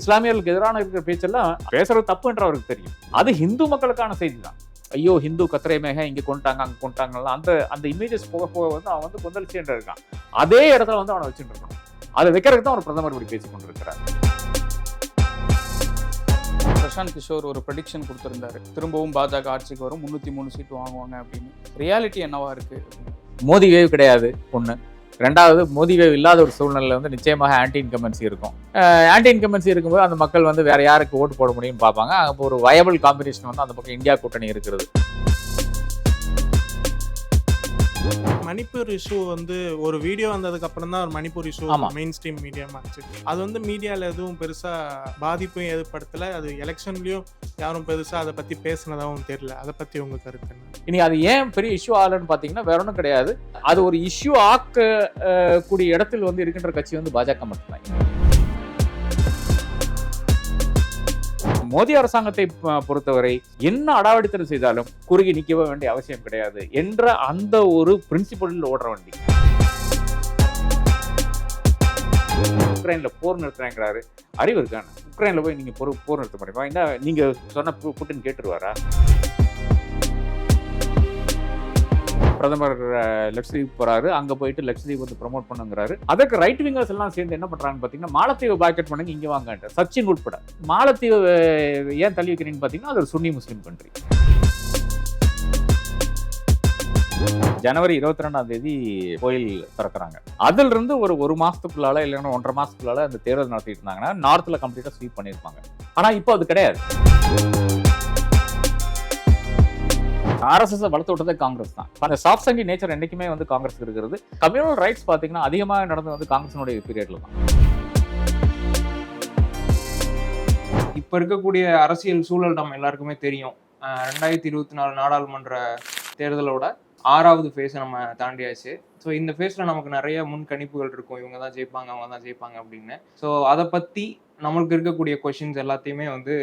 இஸ்லாமியர்களுக்கு எதிரான இருக்கிற பேச்செல்லாம் பேசுறது தப்புன்ற அவருக்கு தெரியும். அது ஹிந்து மக்களுக்கான செய்தி தான். ஐயோ ஹிந்து கத்திரை மேக இங்க கொண்டாங்க அங்க கொண்டாங்கலாம் அந்த இமேஜஸ் போக போக வந்து அவன் வந்து கொந்தளிச்சுட்டு இருக்கான். அதே இடத்துல வந்து அவனை வச்சுட்டு இருக்கணும். அதை வைக்கிறதுக்கு தான் அவர் பிரதமர் இப்படி பேசிக் கொண்டிருக்கிறார். பிரசாந்த் கிஷோர் ஒரு ப்ரெடிக்ஷன் கொடுத்திருந்தாரு, திரும்பவும் பாஜக ஆட்சிக்கு வரும், 303 சீட்டு வாங்குவாங்க அப்படின்னு. ரியாலிட்டி என்னவா இருக்கு? மோடி வேவ் கிடையாது ஒண்ணு. ரெண்டாவது, மோடி வேவ் இல்லாத ஒரு சூழ்நிலையில வந்து நிச்சயமாக ஆன்டி இன்கம்பன்சி இருக்கும். ஆன்டி இன்கம்பன்சி இருக்கும்போது அந்த மக்கள் வந்து வேற யாருக்கு ஓட்டு போட முடியும்னு பார்ப்பாங்க. அப்போ ஒரு வயபிள் காம்பினேஷன் வந்து அந்த பக்கம் இந்தியா கூட்டணி இருக்கிறது. மணிப்பூர் இஷ்யூ வந்து ஒரு வீடியோ வந்ததுக்கு அப்புறம் தான் ஒரு Manipur issue mainstream media மாச்சு. அது வந்து மீடியாவில் எதுவும் பெருசா பாதிப்பும் ஏற்படுத்தல. அது எலெக்ஷன்லயும் யாரும் பெருசா அதை பத்தி பேசினதாகவும் தெரியல. அதை பத்தி உங்க கருத்து என்ன? இனி அது ஏன் பெரிய இஷ்யூ ஆகலன்னு பாத்தீங்கன்னா வேற ஒன்றும் கிடையாது. அது ஒரு இஷ்யூ ஆக்க கூடிய இடத்தில் வந்து இருக்கின்ற கட்சி வந்து பாஜக மட்டும்தான். மோடி அரசாங்கத்தை பொறுத்தவரை என்ன அடாவடித்தனம் செய்தாலும் குறுகி நிற்க வேண்டிய அவசியம் கிடையாது என்ற அந்த ஒரு பிரின்சிபலில் ஓடுற வண்டி. உக்ரைன்ல போர் நிறுத்துறாங்கிறாரு, அறிவு இருக்கான? உக்ரைன்ல போய் நீங்க போர் நிறுத்த முடியுமா? என்ன நீங்க சொன்ன புட்டின் கேட்டுருவாரா? பிரதமர் லட்சதீப் போறாரு, அங்க போயிட்டு லட்சதீப் வந்து ப்ரமோட் பண்ணுங்கிறாரு. அதுக்கு ரைட் விங்கர்ஸ் எல்லாம் சேர்ந்து என்ன பண்றாங்கன்னு பாத்தீங்கன்னா, மாலத்தீவு பாக்கெட் பண்ணுங்க இங்க வாங்க. சச்சின் உட்பட மாலத்தீவு ஏன் தள்ளி வைக்கிறீங்கன்னு பாத்தீங்கன்னா, அது ஒரு சுன்னி முஸ்லீம் கண்ட்ரி. ஜனவரி 22ஆம் தேதி கோயில் திறக்கிறாங்க. அதுல இருந்து ஒரு மாசத்துக்குள்ளால இல்லைன்னா 1.5 மாசத்துக்குள்ளால அந்த தேர்தல் நடத்திட்டு இருந்தாங்கன்னா நார்த்ல கம்ப்ளீட்டா ஸ்வீப் பண்ணிருப்பாங்க. ஆனா இப்போ அது கிடையாது. RSS வளர்த்து விட்டதே காங்கிரஸ் தான். அந்த சாஃப்ட் சங்கி நேச்சர் என்னைக்குமே வந்து காங்கிரஸ் இருக்கிறது. கம்யூனல் ரைட்ஸ் பாத்தீங்கன்னா அதிகமாக நடந்து வந்து காங்கிரஸினுடைய பீரியட்ல தான். இப்ப இருக்கக்கூடிய அரசியல் சூழல் நம்ம எல்லாருக்குமே தெரியும். 2024 நாடாளுமன்ற தேர்தலோட 6வது ஃபேஸை நம்ம தாண்டியாச்சு. ஸோ இந்த ஃபேஸில் நமக்கு நிறைய முன்கணிப்புகள் இருக்கும், இவங்க தான் ஜெயிப்பாங்க அவங்க தான் ஜெயிப்பாங்க அப்படின்னு. ஸோ அதை பற்றி நம்மளுக்கு இருக்கக்கூடிய கொஷின்ஸ் எல்லாத்தையுமே வந்து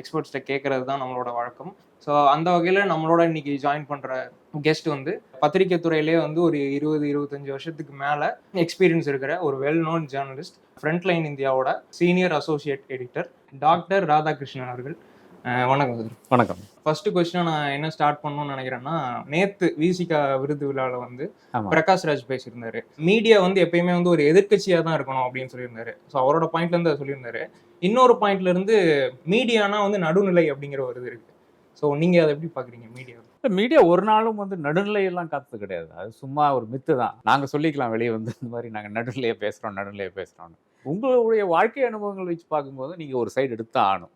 எக்ஸ்பர்ட்ஸ்கிட்ட கேட்கறது தான் நம்மளோட வழக்கம். ஸோ அந்த வகையில் நம்மளோட இன்னைக்கு ஜாயின் பண்ணுற கெஸ்ட் வந்து பத்திரிகை துறையிலே வந்து ஒரு 20-25 வருஷத்துக்கு மேலே எக்ஸ்பீரியன்ஸ் இருக்கிற ஒரு வெல் நோன் ஜேர்னலிஸ்ட், ஃப்ரண்ட்லைன் இந்தியாவோட senior associate editor doctor Radhakrishnan அவர்கள். வணக்கம் சார். வணக்கம். ஃபர்ஸ்ட் கொஸ்டினை நான் என்ன ஸ்டார்ட் பண்ணணும்னு நினைக்கிறேன்னா, நேத்து விசிகா விருது விழாவில் வந்து பிரகாஷ் ராஜ் பேசியிருந்தாரு. மீடியா வந்து எப்பயுமே வந்து ஒரு எதிர்கட்சியா தான் இருக்கணும் அப்படின்னு சொல்லியிருந்தாரு. ஸோ அவரோட பாயிண்ட்ல இருந்து சொல்லியிருந்தாரு. இன்னொரு பாயிண்ட்ல இருந்து மீடியானா வந்து நடுநிலை அப்படிங்கிற ஒரு இது இருக்கு. ஸோ நீங்க அதை எப்படி பாக்குறீங்க? மீடியா ஒரு நாளும் வந்து நடுநிலையெல்லாம் காத்து கிடையாது. அது சும்மா ஒரு மித்து தான். நாங்க சொல்லிக்கலாம் வெளியே வந்து இந்த மாதிரி நாங்க நடுநிலையை பேசுறோம்னு. உங்களுடைய வாழ்க்கை அனுபவங்கள் வச்சு பார்க்கும்போது நீங்க ஒரு சைடு எடுத்தான் ஆகணும்.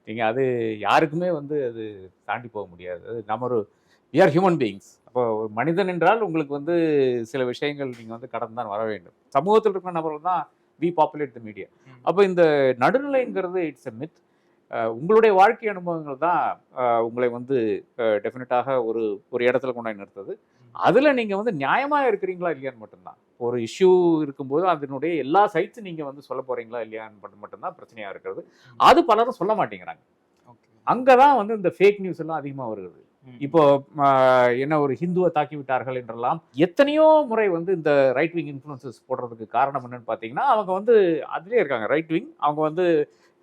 நீங்க அது யாருக்குமே வந்து அது தாண்டி போக முடியாது. அது நம்ம we are human beings. அப்போ ஒரு மனிதன் என்றால் உங்களுக்கு வந்து சில விஷயங்கள் நீங்க வந்து கடந்து தான் வர வேண்டும். சமூகத்தில் இருக்கிற நபர்கள் தான் we populate the media. அப்போ இந்த நடுநிலைங்கிறது இட்ஸ் a myth. உங்களுடைய வாழ்க்கை அனுபவங்கள் தான் உங்களை வந்து டெஃபினட்டாக ஒரு இடத்துல கொண்டாடி நிறுத்துது. அதில் நீங்கள் வந்து நியாயமாக இருக்கிறீங்களா இல்லையான்னு மட்டும்தான். ஒரு இஷ்யூ இருக்கும்போது அதனுடைய எல்லா சைட்ஸும் நீங்கள் வந்து சொல்ல போகிறீங்களா இல்லையான்னு மட்டும்தான் பிரச்சனையாக இருக்கிறது. அது பலரும் சொல்ல மாட்டேங்கிறாங்க. அங்கே தான் வந்து இந்த ஃபேக் நியூஸ் எல்லாம் அதிகமாக வருகிறது. இப்போ என்ன ஒரு ஹிந்துவை தாக்கி விட்டார்கள் என்றெல்லாம் எத்தனையோ முறை வந்து இந்த ரைட் விங் இன்ஃப்ளூயன்சஸ் போடுறதுக்கு காரணம் என்னன்னு பார்த்தீங்கன்னா, அவங்க வந்து அதிலே இருக்காங்க. ரைட் விங் அவங்க வந்து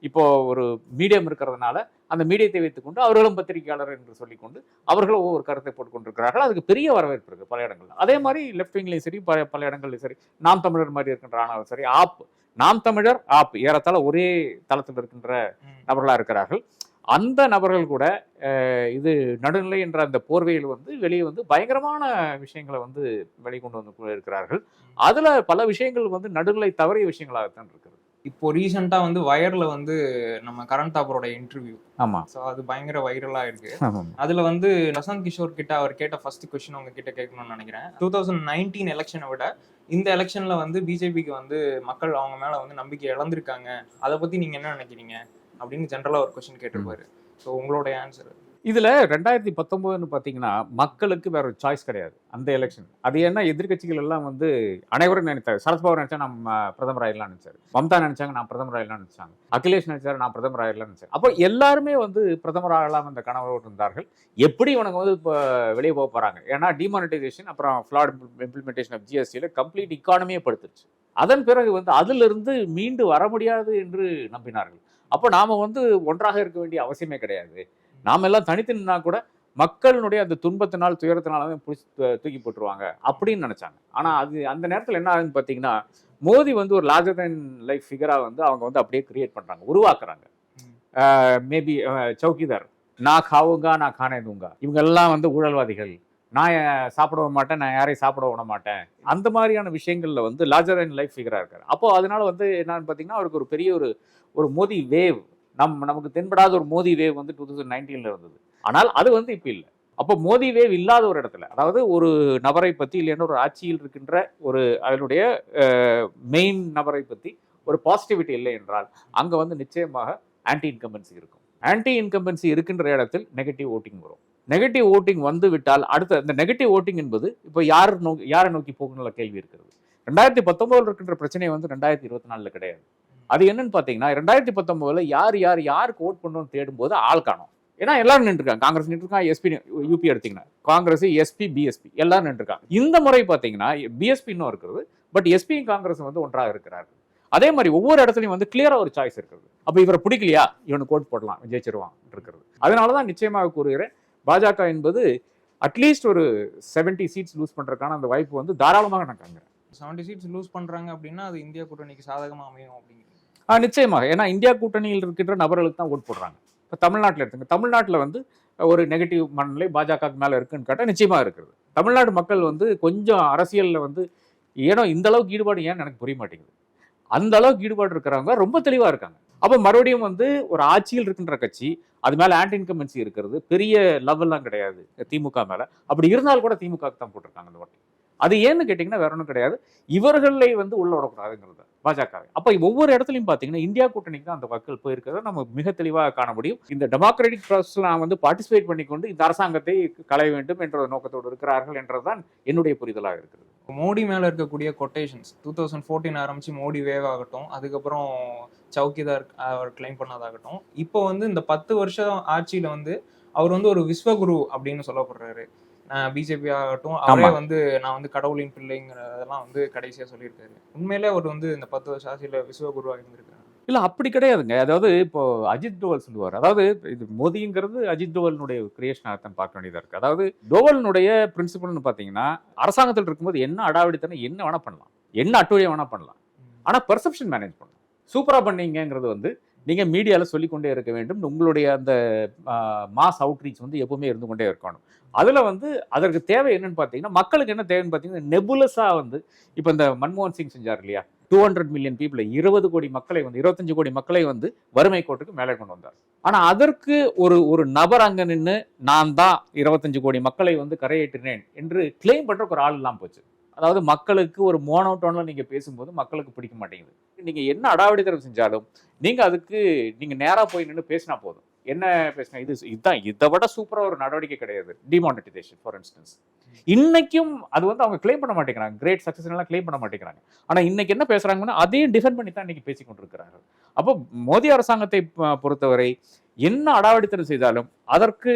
இப்போ ஒரு மீடியம் இருக்கிறதுனால அந்த மீடியத்தை வைத்துக்கொண்டு அவர்களும் பத்திரிகையாளர் என்று சொல்லிக்கொண்டு அவர்களும் ஒவ்வொரு கருத்தை போட்டுக்கொண்டிருக்கிறார்கள். அதுக்கு பெரிய வரவேற்பு இருக்கு பல இடங்கள்ல. அதே மாதிரி லெஃப்ட் விங்லையும் சரி, பல இடங்கள்லையும் சரி, நாம் தமிழர் மாதிரி இருக்கின்ற ஆனாலும் சரி, நாம் தமிழர் ஏறத்தாழ ஒரே தளத்தில் இருக்கின்ற நபர்களா இருக்கிறார்கள். அந்த நபர்கள் கூட இது நடுநிலை என்ற அந்த போர்வையில் வந்து வெளியே வந்து பயங்கரமான விஷயங்களை வந்து வெளிக்கொண்டு வந்து இருக்கிறார்கள். அதுல பல விஷயங்கள் வந்து நடுநிலை தவறிய விஷயங்களாகத்தான் இருக்கிறது. இப்போ ரீசெண்டா வந்து வயர்ல வந்து நம்ம கரண் தாப்பரோட இன்டர்வியூ, ஆமா, ஸோ அது பயங்கர வைரலா இருக்கு. அதுல வந்து பிரசாந்த் கிஷோர் கிட்ட அவர் கேட்ட ஃபர்ஸ்ட் கொஸ்டின் அவங்க கிட்ட கேட்கணும்னு நினைக்கிறேன். 2019 எலெக்ஷனை விட இந்த எலெக்ஷன்ல வந்து பிஜேபிக்கு வந்து மக்கள் அவங்க மேல வந்து நம்பிக்கை இழந்திருக்காங்க, அதை பத்தி நீங்க என்ன நினைக்கிறீங்க அப்படின்னு ஜென்ரலா ஒரு கொஸ்டின் கேட்டிருப்பாரு. ஸோ உங்களோட ஆன்சர்? இதுல 2019 பாத்தீங்கன்னா மக்களுக்கு வேற ஒரு சாய்ஸ் கிடையாது அந்த எலெக்ஷன். அது என்ன எதிர்க்கட்சிகள் எல்லாம் வந்து அனைவரும் நினைத்தாரு. சரத்பவார் நினைச்சா நம்ம பிரதமர் ஆயிடலாம் நினைச்சாரு. மம்தா நினைச்சாங்க நான் பிரதமர் ஆயிடலாம் நினைச்சாங்க. அகிலேஷ் நினைச்சாரு நான் பிரதமர் ஆயிடலாம் நினைச்சாரு. அப்போ எல்லாருமே வந்து பிரதமர் ஆகலாம் என்ற கனவோடு இருந்தார்கள். எப்படி இவனுங்க வந்து இப்போ வெளியே போக போறாங்க? ஏன்னா டிமானிட்டைசேஷன் அப்புறம் ஃபிளாட் இம்ப்ளிமெண்டேஷன் ஆஃப் ஜிஎஸ்டியில் கம்ப்ளீட் இக்கானமியே படுத்துருச்சு. அதன் பிறகு வந்து அதிலிருந்து மீண்டு வர முடியாது என்று நம்பினார்கள். அப்போ நாம வந்து ஒன்றாக இருக்க வேண்டிய அவசியமே கிடையாது. நாம எல்லாம் தனித்து நின்னா கூட மக்களுடைய அந்த துன்பத்தினால் துயரத்தினால பிடிச்சி தூக்கி போட்டுருவாங்க அப்படின்னு நினைச்சாங்க. ஆனா அது அந்த நேரத்தில் என்ன ஆகுதுன்னு பார்த்தீங்கன்னா மோடி வந்து ஒரு லார்ஜர் தென் லைஃப் ஃபிகரா வந்து அவங்க வந்து அப்படியே கிரியேட் பண்றாங்க, உருவாக்குறாங்க. மேபி சௌக்கிதார், நான் காவுங்க நான் காணே தூங்க, இவங்க எல்லாம் வந்து ஊழல்வாதிகள், நான் சாப்பிட மாட்டேன், நான் யாரையும் சாப்பிட விட மாட்டேன், அந்த மாதிரியான விஷயங்கள்ல வந்து லார்ஜர் தென் லைஃப் ஃபிகரா இருக்காரு. அப்போ அதனால வந்து என்னன்னு பார்த்தீங்கன்னா அவருக்கு ஒரு பெரிய ஒரு மோடி வேவ், நமக்கு தென்படாத ஒரு மோடி வேவ் வந்து 2019 இருந்தது. ஆனால் அது வந்து இப்போ இல்லை. அப்போ மோடி வேவ் இல்லாத ஒரு இடத்துல, அதாவது ஒரு நபரை பற்றி இல்லைன்னா ஒரு ஆட்சியில் இருக்கின்ற ஒரு அதனுடைய மெயின் நபரை பற்றி ஒரு பாசிட்டிவிட்டி இல்லை என்றால் அங்கே வந்து நிச்சயமாக ஆன்டி இன்கம்பன்சி இருக்கும். ஆன்டி இன்கம்பன்சி இருக்கின்ற இடத்தில் நெகட்டிவ் ஓட்டிங் வரும். நெகட்டிவ் ஓட்டிங் வந்து விட்டால் அடுத்த இந்த நெகட்டிவ் ஓட்டிங் என்பது இப்போ யாரை நோக்கி போகணும்ல கேள்வி இருக்கிறது. 2019 இருக்கின்ற பிரச்சனை வந்து 2024 கிடையாது. அது என்னன்னு பார்த்தீங்கன்னா 2019 யாருக்கு ஓட் பண்ணணும்னு தேடும்போது ஆள் காணும். ஏன்னா எல்லாரும் நின்றுருக்காங்க. காங்கிரஸ் நின்றுருக்காங்க, எஸ்பி யூபி எடுத்தீங்கன்னா காங்கிரஸ், எஸ்பி, பிஎஸ்பி எல்லாரும் நின்றுருக்காங்க. இந்த முறை பார்த்தீங்கன்னா பிஎஸ்பி இன்னும் இருக்கிறது, பட் எஸ்பியும் காங்கிரஸ் வந்து ஒன்றாக இருக்கிறார்கள். அதே மாதிரி ஒவ்வொரு இடத்துலையும் வந்து கிளியரா ஒரு சாய்ஸ் இருக்கிறது. அப்போ இவரை பிடிக்கலையா இவனுக்கு ஓட் போடலாம், ஜெயிச்சிருவான் இருக்கிறது. அதனாலதான் நிச்சயமாக கூறுகிறேன், பாஜக என்பது அட்லீஸ்ட் ஒரு 70 சீட்ஸ் லூஸ் பண்றதுக்கான அந்த வாய்ப்பு வந்து தாராளமாக நான் காண்கிறேன். 70 சீட்ஸ் லூஸ் பண்றாங்க அப்படின்னா அது இந்தியா கூட்டணிக்கு சாதகமா அமையும் அப்படிங்கிறது நிச்சயமாக. ஏன்னா இந்தியா கூட்டணியில் இருக்கின்ற நபர்களுக்கு தான் ஓட் போடுறாங்க. இப்போ தமிழ்நாட்டில் எடுத்துங்க, தமிழ்நாட்டில் வந்து ஒரு நெகட்டிவ் மனநிலை பாஜகவுக்கு மேலே இருக்குன்னு கேட்டால் நிச்சயமாக இருக்கிறது. தமிழ்நாடு மக்கள் வந்து கொஞ்சம் அரசியலில் வந்து ஏன்னா இந்த அளவுக்கு ஈடுபாடு ஏன்னு எனக்கு புரிய மாட்டேங்குது. அந்த அளவுக்கு ஈடுபாடு இருக்கிறவங்க ரொம்ப தெளிவாக இருக்காங்க. அப்போ மறுபடியும் வந்து ஒரு ஆட்சியில் இருக்கின்ற கட்சி அது மேலே ஆன்டி இன்கம்பன்சி இருக்கிறது பெரிய லெவல்லாம் கிடையாது திமுக மேலே. அப்படி இருந்தால் கூட திமுகவுக்கு தான் போட்டிருக்காங்க அந்த வாட்டி. அது ஏன்னு கேட்டிங்கன்னா வேற ஒன்றும் கிடையாது, இவர்களை வந்து உள்ள விடக்கூடாதுங்கிறது பாஜக. அப்போ ஒவ்வொரு இடத்துலையும் பார்த்தீங்கன்னா இந்தியா கூட்டணிக்கு தான் அந்த மக்கள் போயிருக்கிறத நம்ம மிக தெளிவாக காண முடியும். இந்த டெமோக்ராட்டிக் ப்ராசஸில் நான் வந்து பார்ட்டிசிபேட் பண்ணிக்கொண்டு இந்த அரசாங்கத்தை களைய வேண்டும் என்ற நோக்கத்தோடு இருக்கிறார்கள் என்றதுதான் என்னுடைய புரிதலாக இருக்கிறது. மோடி மேல இருக்கக்கூடிய கொட்டேஷன்ஸ் 2014 ஆரம்பிச்சு மோடி வேவ் ஆகட்டும், அதுக்கப்புறம் சௌக்கிதார் அவர் கிளைம் பண்ணதாகட்டும், இப்போ வந்து இந்த 10 வருஷம் ஆட்சியில வந்து அவர் வந்து ஒரு விஸ்வகுரு அப்படின்னு சொல்லப்படுறாரு. பிஜேபி ஆகட்டும், அவரே வந்து நான் வந்து கடவுளின் பிள்ளைங்கிறதெல்லாம் வந்து கடைசியா சொல்லியிருக்காரு. உண்மையிலே அவர் வந்து இந்த 10 வருஷம் ஆட்சியில விஸ்வகுருவா இருந்திருக்காரு. இல்லை அப்படி கிடையாதுங்க. அதாவது இப்போ அஜித் டோவல் சொல்லுவார், அதாவது இது மோடிங்கிறது அஜித் டோவலினுடைய கிரியேஷனாகத்தான் பார்க்க வேண்டியதாக இருக்குது. அதாவது டோவலினுடைய பிரின்சிபல்னு பார்த்தீங்கன்னா அரசாங்கத்தில் இருக்கும்போது என்ன அடாவடித்தனம் என்ன வேணா பண்ணலாம், என்ன அட்டுழியம் வேணா பண்ணலாம், ஆனால் பெர்செப்ஷன் மேனேஜ் பண்ணலாம். சூப்பராக பண்ணீங்கிறது வந்து நீங்கள் மீடியாவில் சொல்லிக்கொண்டே இருக்க வேண்டும். உங்களுடைய அந்த மாஸ் அவுட்ரீச் வந்து எப்பவுமே இருந்து கொண்டே இருக்கணும். அதில் வந்து அதற்கு தேவை என்னன்னு பார்த்தீங்கன்னா மக்களுக்கு என்ன தேவைன்னு பார்த்தீங்கன்னா நெபுலஸாக வந்து இப்போ இந்த மன்மோகன் சிங் செஞ்சார் இல்லையா, 200 மில்லியன் பீப்புளை 20 கோடி மக்களை வந்து 25 கோடி மக்களை வந்து வறுமை கோட்டுக்கு மேலே கொண்டு வந்தார். ஆனால் அதற்கு ஒரு நபர் அங்கே நின்று நான் தான் 25 கோடி மக்களை வந்து கரையேற்றினேன் என்று கிளைம் பண்ணுறக்கு ஒரு ஆள் இல்லாமல் போச்சு. அதாவது மக்களுக்கு ஒரு மோனோட்டோனில் நீங்கள் பேசும்போது மக்களுக்கு பிடிக்க மாட்டேங்குது. நீங்கள் என்ன அடாவடித்தனம் செஞ்சாலும் நீங்கள் அதுக்கு நீங்கள் நேராக போய் நின்று பேசினா போதும். என்ன பேசினா இதுதான் இதை விட சூப்பராக ஒரு நடவடிக்கை கிடையாது டிமானிட்டைசேஷன் ஃபார் இன்ஸ்டன்ஸ். இன்னைக்கும் அது வந்து அவங்க கிளைம் பண்ண மாட்டேங்கிறாங்க, கிரேட் சக்ஸஸ் எல்லாம் கிளைம் பண்ண மாட்டேங்கிறாங்க. ஆனால் இன்னைக்கு என்ன பேசுறாங்கன்னா அதையும் டிஃபெண்ட் பண்ணி தான் இன்னைக்கு பேசிக்கொண்டிருக்கிறார்கள். அப்போ மோடி அரசாங்கத்தை பொறுத்தவரை என்ன அடாவடித்தனம் செய்தாலும் அதற்கு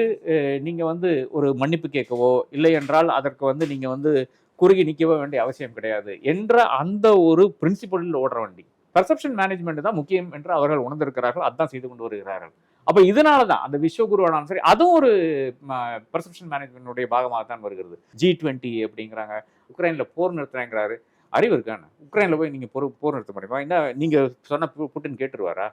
நீங்கள் வந்து ஒரு மன்னிப்பு கேட்கவோ இல்லை என்றால் அதற்கு வந்து நீங்கள் வந்து குறுகி நிற்கவே வேண்டிய அவசியம் கிடையாது என்ற அந்த ஒரு பிரின்சிபலில் ஓடுற வண்டி. பெர்செப்ஷன் மேனேஜ்மெண்ட் தான் முக்கியம் என்று அவர்கள் உணர்ந்திருக்கிறார்கள், அதுதான் செய்து கொண்டு வருகிறார்கள். அப்போ இதனால தான் அந்த விஸ்வகுருவானாலும் சரி அதுவும் ஒரு பெர்செப்ஷன் மேனேஜ்மெண்ட்டுடைய பாகமாக தான் வருகிறது. G20 அப்படிங்கிறாங்க, உக்ரைனில் போர் நிறுத்துறாங்கிறாரு. அறிவு இருக்கான்னு உக்ரைனில் போய் நீங்கள் போர் நிறுத்த முடியுமா? என்ன நீங்கள் சொன்ன புட்டின் கேட்டுருவாரா?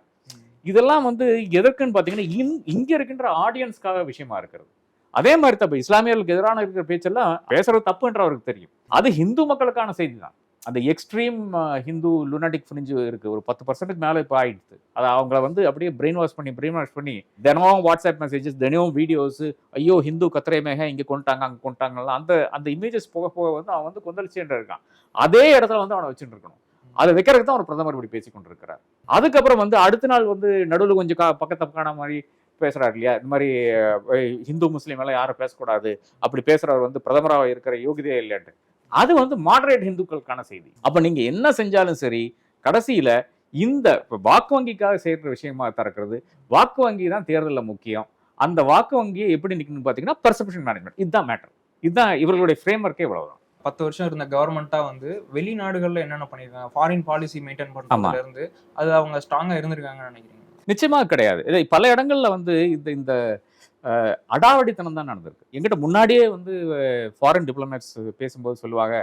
இதெல்லாம் வந்து எதற்குன்னு பார்த்தீங்கன்னா இங்கே இருக்கின்ற ஆடியன்ஸ்க்காக விஷயமா இருக்கிறது. அதே மாதிரி தான் இஸ்லாமியர்களுக்கு எதிரான இருக்கிற பேச்செல்லாம் பேசுறது தப்புன்ற அவருக்கு தெரியும். அது ஹிந்து மக்களுக்கான செய்தி தான். அந்த எக்ஸ்ட்ரீம் ஹிந்து லுனாட்டிக் ஃப்ரிஞ்சு இருக்கு, ஒரு 10% மேலே இப்போ ஆயிடுச்சு. அதை அவங்கள வந்து அப்படியே பிரெயின் வாஷ் பண்ணி தினமும் வாட்ஸ்அப் மெசேஜஸ், தினமும் வீடியோஸ், ஐயோ ஹிந்து கத்திரைமேக இங்கே கொண்டுட்டாங்க அங்கே கொண்டுட்டாங்கலாம் அந்த இமேஜஸ் போக போக வந்து அவன் வந்து கொந்தளிச்சுட்டு இருக்கான். அதே இடத்துல வந்து அவனை வச்சுட்டு இருக்கணும். அதை வைக்கிறதுக்கு தான் ஒரு பிரதமர் இப்படி பேசி கொண்டிருக்கிறார். அதுக்கப்புறம் வந்து அடுத்த நாள் வந்து நடுவில் கொஞ்சம் பக்கத்தை காண மாதிரி பேசுறாரு இல்லையா, இந்த மாதிரி ஹிந்து முஸ்லீம் எல்லாம் யாரும் பேசக்கூடாது, அப்படி பேசுறவர் வந்து பிரதமராக இருக்கிற யோகிதையே இல்லையாட்டு, அது வந்து மாடரேட் ஹிந்துக்களுக்கான செய்தி. அப்ப நீங்க என்ன செஞ்சாலும் சரி, கடைசியில இந்த வாக்கு வங்கிக்காக செய்யற விஷயமா திறக்கிறது, வாக்கு வங்கி தான் தேர்தலில் முக்கியம். அந்த வாக்கு வங்கியை எப்படி நிக்கணும்னு பாத்தீங்கன்னா பெர்செப்ஷன் மேனேஜ்மெண்ட், இதுதான் மேட்டர். இதுதான் இவர்களுடைய ஃப்ரேம்வொர்க்கே. இவ்வளவுதான். 10 வருஷம் இருந்த கவர்மெண்டா வந்து வெளிநாடுகள்ல என்னென்ன பண்ணிருக்காங்க, ஃபாரின் பாலிசி மெயின்டைன் பண்றதுல இருந்து அது அவங்க ஸ்ட்ராங்கா இருந்திருக்காங்கன்னு நினைக்கிறீங்க? நிச்சயமாக கிடையாது. இதை பல இடங்கள்ல வந்து இந்த அடாவடித்தனம் தான் நடந்திருக்கு. எங்கிட்ட முன்னாடியே வந்து ஃபாரின் டிப்ளமேட்ஸ் பேசும்போது சொல்லுவாங்க,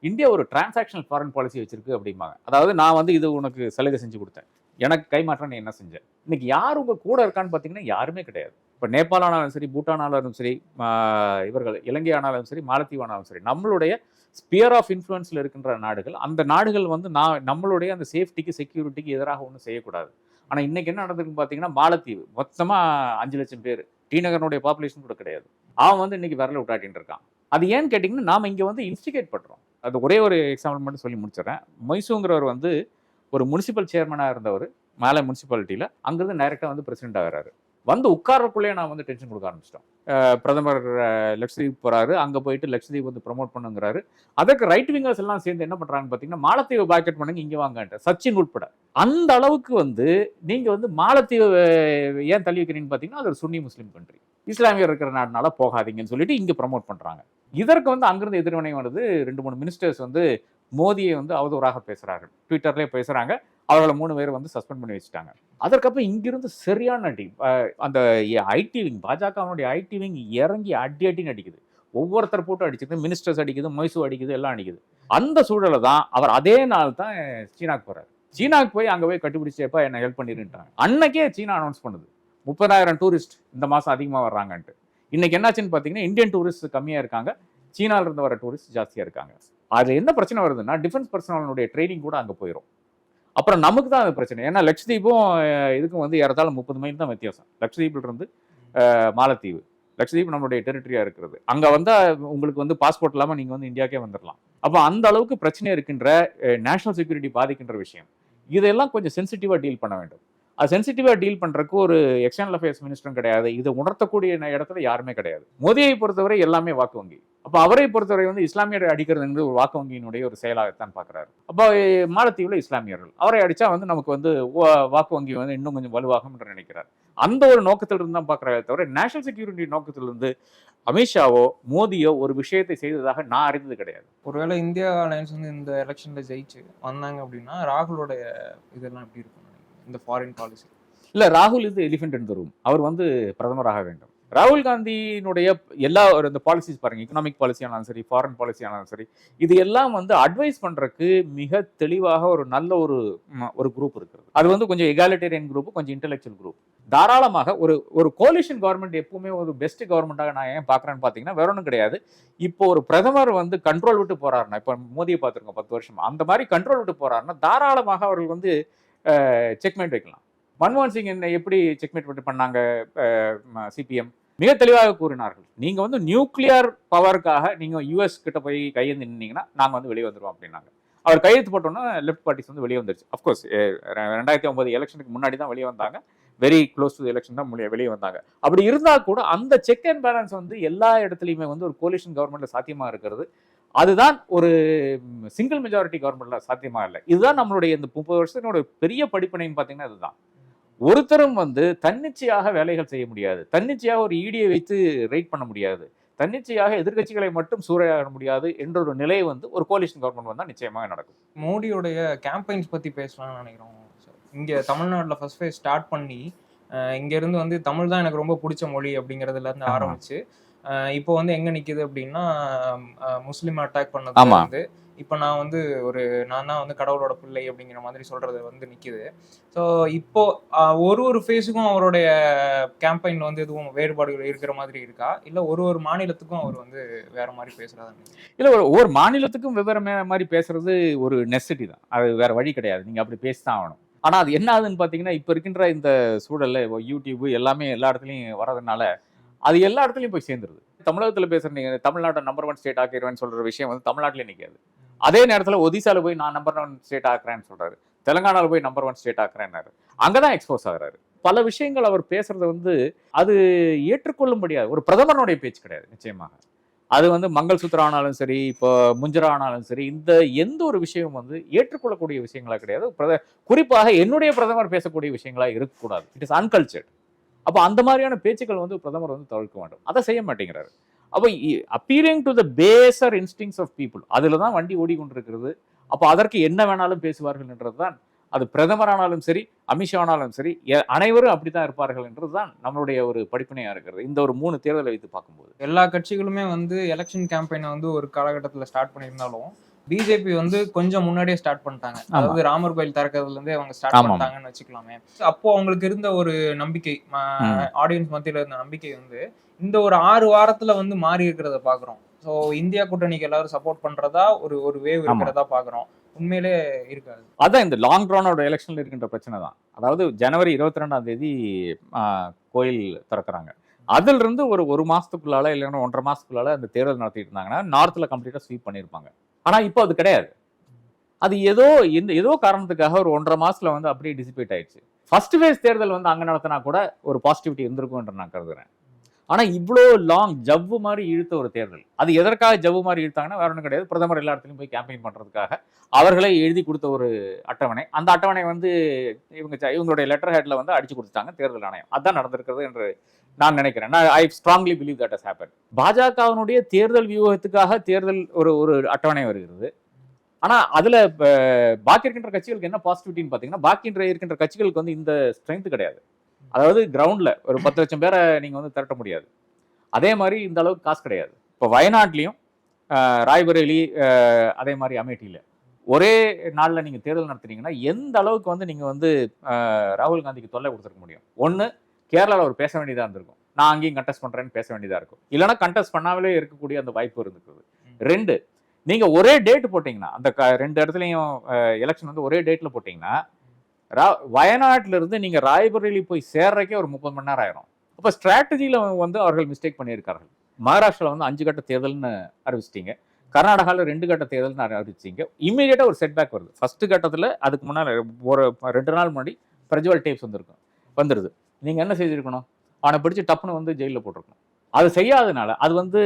இந்தியா ஒரு டிரான்சாக்ஷனல் ஃபாரின் பாலிசி வச்சிருக்கு அப்படிம்பாங்க. அதாவது நான் வந்து இது உனக்கு சலுகை செஞ்சு கொடுத்தேன், எனக்கு கைமாற்றம் நீ என்ன செஞ்ச. இன்னைக்கு யார் உங்க கூட இருக்கான்னு பார்த்தீங்கன்னா யாருமே கிடையாது. இப்போ நேபாள் ஆனாலும் சரி, பூட்டான் ஆனாலும் சரி, இவர்கள் இலங்கை ஆனாலும் சரி, மாலத்தீவு ஆனாலும் சரி, நம்மளுடைய ஸ்பியர் ஆஃப் இன்ஃப்ளூயன்ஸில் இருக்கின்ற நாடுகள், அந்த நாடுகள் வந்து நம்மளுடைய அந்த சேஃப்டிக்கு செக்யூரிட்டிக்கு எதிராக ஒன்றும் செய்யக்கூடாது. ஆனால் இன்னைக்கு என்ன நடந்திருக்குன்னு பார்த்தீங்கன்னா, மாலத்தீவு மொத்தமாக 5 லட்சம் பேர், டிநகரனுடைய பாப்புலேஷன் கூட கிடையாது, அவன் வந்து இன்னைக்கு விரல விட்டாட்டின்னு இருக்கான். அது ஏன்னு கேட்டிங்கன்னா, நாம் இங்கே வந்து இன்ஸ்டிகேட் பண்ணுறோம். அது ஒரே ஒரு எக்ஸாம்பிள் மட்டும் சொல்லி முடிச்சிடறேன். மொய்சுங்கிறவர் வந்து ஒரு முனிசிபல் சேர்மனாக இருந்தவர் மேலே முனிசிபாலிட்டியில், அங்கிருந்து டைரெக்டாக வந்து பிரசிடென்ட் ஆகிறாரு. வந்து உட்காரக்குள்ளேயே நான் வந்து டென்ஷன் கொடுக்க ஆரம்பிச்சிட்டோம். பிரதமர் லட்சதீப் போகிறாரு, அங்கே போயிட்டு லட்சதீப் வந்து ப்ரமோட் பண்ணுங்கிறாரு. அதற்கு ரைட் விங்கர்ஸ் எல்லாம் சேர்ந்து என்ன பண்ணுறாங்கன்னு பார்த்தீங்கன்னா, மாலத்தீவை பாய்கட் பண்ணுங்க, இங்கே வாங்கன்ட்டு, சச்சின் உட்பட. அந்த அளவுக்கு வந்து நீங்கள் வந்து மாலத்தீவு ஏன் தள்ளி வைக்கிறீங்கன்னு பார்த்தீங்கன்னா, அது ஒரு சுன்னி முஸ்லீம் கண்ட்ரி, இஸ்லாமியர் இருக்கிற நாடுனால போகாதீங்கன்னு சொல்லிட்டு இங்கே ப்ரமோட் பண்ணுறாங்க. இதற்கு வந்து அங்கிருந்து எதிர்வினை வருது. 2-3 மினிஸ்டர்ஸ் வந்து மோதியை வந்து அவதூறாக பேசுகிறார்கள், ட்விட்டர்லேயே பேசுகிறாங்க. அவர்களை 3 பேர் வந்து சஸ்பெண்ட் பண்ணி வச்சுட்டாங்க. அதற்கப்புறம் இங்கிருந்து சரியான அடி. அந்த ஐடி விங், பாஜகவுடைய ஐடி விங் இறங்கி அடின்னு அடிக்குது. ஒவ்வொருத்தர் போட்டு அடிச்சுது, மினிஸ்டர்ஸ் அடிக்குது, மொய்சு அடிக்குது, எல்லாம் அடிக்குது. அந்த சூழலை தான் அவர் அதே நாள் தான் சீனாக்கு போறாரு. சீனாக்கு போய் அங்கே போய் கண்டுபிடிச்சப்ப என்ன ஹெல்ப் பண்ணிருன்ட்டாங்க. அன்னைக்கே சீனா அனௌன்ஸ் பண்ணுது 30,000 டூரிஸ்ட் இந்த மாதம் அதிகமாக வர்றாங்கன்ட்டு. இன்னைக்கு என்னாச்சுன்னு பார்த்தீங்கன்னா, இந்தியன் டூரிஸ்ட் கம்மியாக இருக்காங்க, சீனால இருந்து வர டூரிஸ்ட் ஜாஸ்தியாக இருக்காங்க. அது என்ன பிரச்சனை வருதுன்னா, டிஃபென்ஸ் பர்சனலுடைய ட்ரைனிங் கூட அங்கே போயிடும். அப்புறம் நமக்கு தான் அது பிரச்சனை. ஏன்னா லட்சதீபும் இதுக்கும் வந்து ஏறத்தாழ 30 மைல் தான் வித்தியாசம். லட்சதீப்ல இருந்து மாலத்தீவு, லட்சதீப் நம்மளுடைய டெரிட்டரியா இருக்கிறது. அங்க வந்தா உங்களுக்கு வந்து பாஸ்போர்ட் இல்லாம நீங்க வந்து இந்தியாக்கே வந்துடலாம். அப்போ அந்த அளவுக்கு பிரச்சனை இருக்கின்ற நேஷனல் செக்யூரிட்டி பாதிக்கின்ற விஷயம். இதெல்லாம் கொஞ்சம் சென்சிட்டிவா டீல் பண்ண வேண்டும். அது சென்சிட்டிவா டீல் பண்றதுக்கு ஒரு எக்ஸ்டர்னல் அஃபேர்ஸ் மினிஸ்டரும் கிடையாது, இதை உணர்த்தக்கூடிய இடத்துல யாருமே கிடையாது. மோதியை பொறுத்தவரை எல்லாமே வாக்கு வங்கி. அப்போ அவரை பொறுத்தவரை வந்து இஸ்லாமியரை அடிக்கிறது ஒரு வாக்கு வங்கியினுடைய ஒரு செயலாகத்தான் பார்க்குறாரு. அப்போ மாலத்தீவில் இஸ்லாமியர்கள் அவரை அடித்தா வந்து நமக்கு வந்து வாக்கு வங்கி வந்து இன்னும் கொஞ்சம் வலுவாகும் என்று நினைக்கிறார். அந்த ஒரு நோக்கத்திலிருந்து தான் பார்க்குறாரு தவிர நேஷனல் செக்யூரிட்டி நோக்கத்திலிருந்து அமித்ஷாவோ மோதியோ ஒரு விஷயத்தை செய்ததாக நான் அறிந்தது கிடையாது. ஒருவேளை இந்தியா அலையன்ஸ் வந்து இந்த எலெக்ஷன்ல ஜெயிச்சு வந்தாங்க அப்படின்னா ராகுலோட இதெல்லாம் எப்படி இருக்கும் இந்த ஃபாரின் பாலிசி? இல்லை, ராகுல் இது எலிஃபென்ட் இன் தி ரூம். அவர் வந்து பிரதமராக வேண்டும். ராகுல் காந்தியினுடைய எல்லா இந்த பாலிசிஸ் பாருங்க, எக்கனாமிக் பாலிசி ஆனாலும் சரி, ஃபாரின் பாலிசி ஆனாலும் சரி, இது எல்லாம் வந்து அட்வைஸ் பண்றதுக்கு மிக தெளிவாக ஒரு நல்ல ஒரு குரூப் இருக்கிறது. அது வந்து கொஞ்சம் எகாலிட்டேரியன் குரூப், கொஞ்சம் இன்டெலெக்சுவல் குரூப். தாராளமாக ஒரு கோலிஷன் கவர்மெண்ட் எப்பவுமே ஒரு பெஸ்ட் கவர்மெண்டாக நான் ஏன் பார்க்குறேன்னு பார்த்தீங்கன்னா, வேற ஒன்றும் கிடையாது. இப்போ ஒரு பிரதமர் வந்து கண்ட்ரோல் விட்டு போறாருன்னா, இப்போ மோதியை பார்த்துருக்கோம் 10 வருஷம், அந்த மாதிரி கண்ட்ரோல் விட்டு போறாருன்னா தாராளமாக அவர்கள் வந்து செக்மேட் வைக்கலாம். மன்மோகன் சிங் என்ன எப்படி செக்மேட் பண்ணாங்க சிபிஎம் மிக தெளிவாக கூறினார்கள். நீங்க வந்து நியூக்ளியர் பவருக்காக நீங்க யூஎஸ் கிட்ட போய் கையெழுந்து நின்னீங்கன்னா நாங்க வந்து வெளியே வந்துருவோம் அப்படின்னாங்க. அவர் கையெழுத்து போட்டோன்னா லெஃப்ட் பார்ட்டிஸ் வந்து வெளியே வந்துருச்சு. அஃப்கோர்ஸ் 2009 எலெக்ஷனுக்கு முன்னாடி தான் வெளியே வந்தாங்க, வெரி க்ளோஸ் டு எலெக்ஷன் தான் வெளியே வந்தாங்க. அப்படி இருந்தால் கூட அந்த செக் அண்ட் பேலன்ஸ் வந்து எல்லா இடத்துலையுமே வந்து ஒரு கோலிஷன் கவர்மெண்ட்ல சாத்தியமா இருக்கிறது. அதுதான் ஒரு சிங்கிள் மெஜாரிட்டி கவர்மெண்ட்ல சாத்தியமா இல்லை. இதுதான் நம்மளுடைய இந்த 30 வருஷத்தினோட பெரிய படிப்பினைன்னு பார்த்தீங்கன்னா இதுதான். ஒருத்தரும் வந்து தன்னிச்சையாக வேலைகள் செய்ய முடியாது, தன்னிச்சையாக ஒரு ஈடியை வைத்து ரைட் பண்ண முடியாது, தன்னிச்சையாக எதிர்கட்சிகளை மட்டும் சூறையாட முடியாது என்ற ஒரு நிலை வந்து ஒரு கோலிஷன் கவர்மெண்ட் வந்தால் நிச்சயமாக நடக்கும். மோடியோடைய கேம்பெயின்ஸ் பற்றி பேசலாம்னு நினைக்கிறோம். இங்கே தமிழ்நாட்டில் ஃபர்ஸ்ட் ஃபேஸ் ஸ்டார்ட் பண்ணி இங்கேருந்து வந்து தமிழ் தான் எனக்கு ரொம்ப பிடிச்ச மொழி அப்படிங்கிறதுலேருந்து ஆரம்பிச்சு இப்போ வந்து எங்கே நிற்கிது அப்படின்னா முஸ்லீம் அட்டாக் பண்ணது வந்து இப்போ நான் தான் வந்து கடவுளோட பிள்ளை அப்படிங்கிற மாதிரி சொல்றது வந்து நிற்கிது. ஸோ இப்போ ஒரு ஃபேஸுக்கும் அவருடைய கேம்பெயின் வந்து எதுவும் வேறுபாடுகள் இருக்கிற மாதிரி இருக்கா, இல்லை ஒரு மாநிலத்துக்கும் அவர் வந்து வேற மாதிரி பேசுறாரு? இல்லை, ஒரு மாநிலத்துக்கும் வெவ்வேறு மாதிரி பேசுறது ஒரு நெசசிட்டி தான், அது வேற வழி கிடையாது, நீங்க அப்படி பேசிதான் ஆகணும். ஆனால் அது என்ன ஆகுதுன்னு பார்த்தீங்கன்னா, இப்போ இருக்கின்ற இந்த சூழல்ல யூடியூப் எல்லாமே எல்லா இடத்துலையும் வர்றதுனால அது எல்லா இடத்துலையும் போய் சேர்ந்துருது. தமிழகத்தில் பேசுற நீங்க தமிழ்நாட்டை நம்பர் 1 ஸ்டேட் ஆக்கிடுவேன்னு சொல்ற விஷயம் வந்து தமிழ்நாட்டிலே நிற்காது. அதே நேரத்தில் ஒடிசால போய் நான் நம்பர் 1 ஸ்டேட் ஆக்குறேன்னு சொல்றாரு, தெலுங்கானாவில் போய் நம்பர் 1 ஸ்டேட் ஆக்குறேன்னாரு, அங்கதான் எக்ஸ்போஸ் ஆகுறாரு. பல விஷயங்கள் அவர் பேசுறது வந்து அது ஏற்றுக்கொள்ள முடியாது. ஒரு பிரதமருடைய பேச்சு கிடையாது நிச்சயமாக. அது வந்து மங்கள் சூத்ரா ஆனாலும் சரி, இப்போ முஞ்சரா ஆனாலும் சரி, இந்த எந்த ஒரு விஷயமும் வந்து ஏற்றுக்கொள்ளக்கூடிய விஷயங்களா கிடையாது. குறிப்பாக என்னுடைய பிரதமர் பேசக்கூடிய விஷயங்களா இருக்கக்கூடாது. It is uncultured. அப்போ அந்த மாதிரியான பேச்சுக்கள் வந்து பிரதமர் வந்து தவிர்க்க வேண்டும். அதை செய்ய மாட்டேங்கிறாரு. அப்போ appealing to the baser instincts of people, அதில் தான் வண்டி ஓடிக்கொண்டிருக்கிறது. அப்போ அதற்கு என்ன வேணாலும் பேசுவார்கள் என்றதுதான், அது பிரதமரானாலும் சரி, அமித்ஷா ஆனாலும் சரி, அனைவரும் அப்படித்தான் இருப்பார்கள் என்றதுதான் நம்மளுடைய ஒரு படிப்பினையா இருக்கிறது. இந்த ஒரு 3 தேர்தலை வைத்து பார்க்கும்போது எல்லா கட்சிகளுமே வந்து எலெக்ஷன் கேம்பெயினை வந்து ஒரு காலகட்டத்தில் ஸ்டார்ட் பண்ணியிருந்தாலும் பிஜேபி வந்து கொஞ்சம் முன்னாடியே ஸ்டார்ட் பண்ணிட்டாங்க. அதாவது ராமர் கோயில் திறக்கிறதுல இருந்தே அவங்க ஸ்டார்ட் பண்ணிட்டாங்கன்னு வச்சுக்கலாமே. அப்போ அவங்களுக்கு இருந்த ஒரு நம்பிக்கை, ஆடியன்ஸ் மத்தியில இருந்த நம்பிக்கை வந்து இந்த ஒரு 6 வாரத்துல வந்து மாறி இருக்கிறத பாக்குறோம். ஸோ இந்தியா கூட்டணிக்கு எல்லாரும் சப்போர்ட் பண்றதா ஒரு வேவ் இருக்கிறதா பாக்குறோம். உண்மையிலே இருக்காது. அதான் இந்த லாங் ரனோட எலெக்ஷன்ல இருக்கின்ற பிரச்சனை தான். அதாவது ஜனவரி 22ஆம் தேதி கோயில் திறக்கிறாங்க. அதுல இருந்து ஒரு மாசத்துக்குள்ளால இல்லைன்னா 1.5 மாசத்துக்குள்ளால அந்த தேர்தல் நடத்திட்டு இருந்தாங்கன்னா நார்த்ல கம்ப்ளீட்டா ஸ்வீப் பண்ணியிருப்பாங்க. ஆனா இப்போ அது கிடையாது. அது ஏதோ காரணத்துக்காக ஒரு 1.5 மாசத்துல வந்து அப்படியே டிசிபேட் ஆயிடுச்சு. ஃபர்ஸ்ட் ஃபேஸ் தேர்தல் வந்து அங்க நடத்தினா கூட ஒரு பாசிட்டிவிட்டி இருந்திருக்கும் என்று நான் கருதுறேன். ஆனா இவ்வளோ லாங் ஜவ்வு மாதிரி இழுத்த ஒரு தேர்தல். அது எதற்காக ஜவ்வு மாதிரி இழுத்தாங்கன்னா வேற ஒன்றும் கிடையாது. பிரதமர் எல்லா இடத்துலையும் போய் கேம்பெயின் பண்றதுக்காக அவர்களே எழுதி கொடுத்த ஒரு அட்டவணை. அந்த அட்டவணை வந்து இவங்களுடைய லெட்டர் ஹெட்ல வந்து அடிச்சு கொடுத்துட்டாங்க தேர்தல் ஆணையம். அதான் நடந்திருக்கிறது என்று நான் நினைக்கிறேன். I strongly believe that has happen. பாஜகவினுடைய தேர்தல் வியூகத்துக்காக தேர்தல் ஒரு அட்டவணை வருகிறது. ஆனா அதுல பாக்கி இருக்கின்ற கட்சிகளுக்கு என்ன பாசிட்டிவிட்டின்னு பாத்தீங்கன்னா, பாக்கி இருக்கின்ற கட்சிகளுக்கு வந்து இந்த ஸ்ட்ரென்த் கிடையாது. அதாவது கிரவுண்ட்ல ஒரு 10 லட்சம் பேரை நீங்க வந்து திரட்ட முடியாது. அதே மாதிரி இந்த அளவுக்கு காசு கிடையாது. இப்போ வயநாட்டிலையும் ராய்பரேலி, அதே மாதிரி அமேட்டியில ஒரே நாள்ல நீங்க தேர்தல் நடத்துறீங்கன்னா எந்த அளவுக்கு வந்து நீங்க வந்து ராகுல் காந்திக்கு தொல்லை கொடுத்துருக்க முடியும். ஒண்ணு, கேரளாவில் அவர் பேச வேண்டியதா இருந்திருக்கும். நான் அங்கேயும் கண்டெஸ்ட் பண்றேன்னு பேச வேண்டியதா இருக்கும். இல்லைன்னா கண்டெஸ்ட் பண்ணாமலே இருக்கக்கூடிய அந்த வாய்ப்பு இருந்துருக்குது. 2, நீங்க ஒரே டேட் போட்டீங்கன்னா, அந்த 2 இடத்துலையும் எலெக்ஷன் வந்து ஒரே டேட்ல போட்டீங்கன்னா, வயநாட்டில இருந்து நீங்க ராய்பரேலி போய் சேர்றதுக்கே ஒரு 30 மணி நேரம் ஆயிரும். அப்ப ஸ்ட்ராட்டஜியில வந்து அவர்கள் மிஸ்டேக் பண்ணியிருக்கார்கள். மகாராஷ்டிரால வந்து 5 கட்ட தேர்தல்னு அறிவிச்சிட்டீங்க. கர்நாடகாவில் 2 கட்ட தேர்தல்னு அறிவிச்சிங்க. இம்மீடியட்டா ஒரு செட்பேக் வருது. ஃபர்ஸ்ட் கட்டத்தில் அதுக்கு முன்னாடி ஒரு 2 நாள் முன்னாடி பிரஜ்வல் டேப்ஸ் வந்துருது. நீங்க என்ன செய்திருக்கணும்? அவனை பிடிச்சி டப்புன்னு வந்து ஜெயிலில் போட்டிருக்கணும். அது செய்யாதனால அது வந்து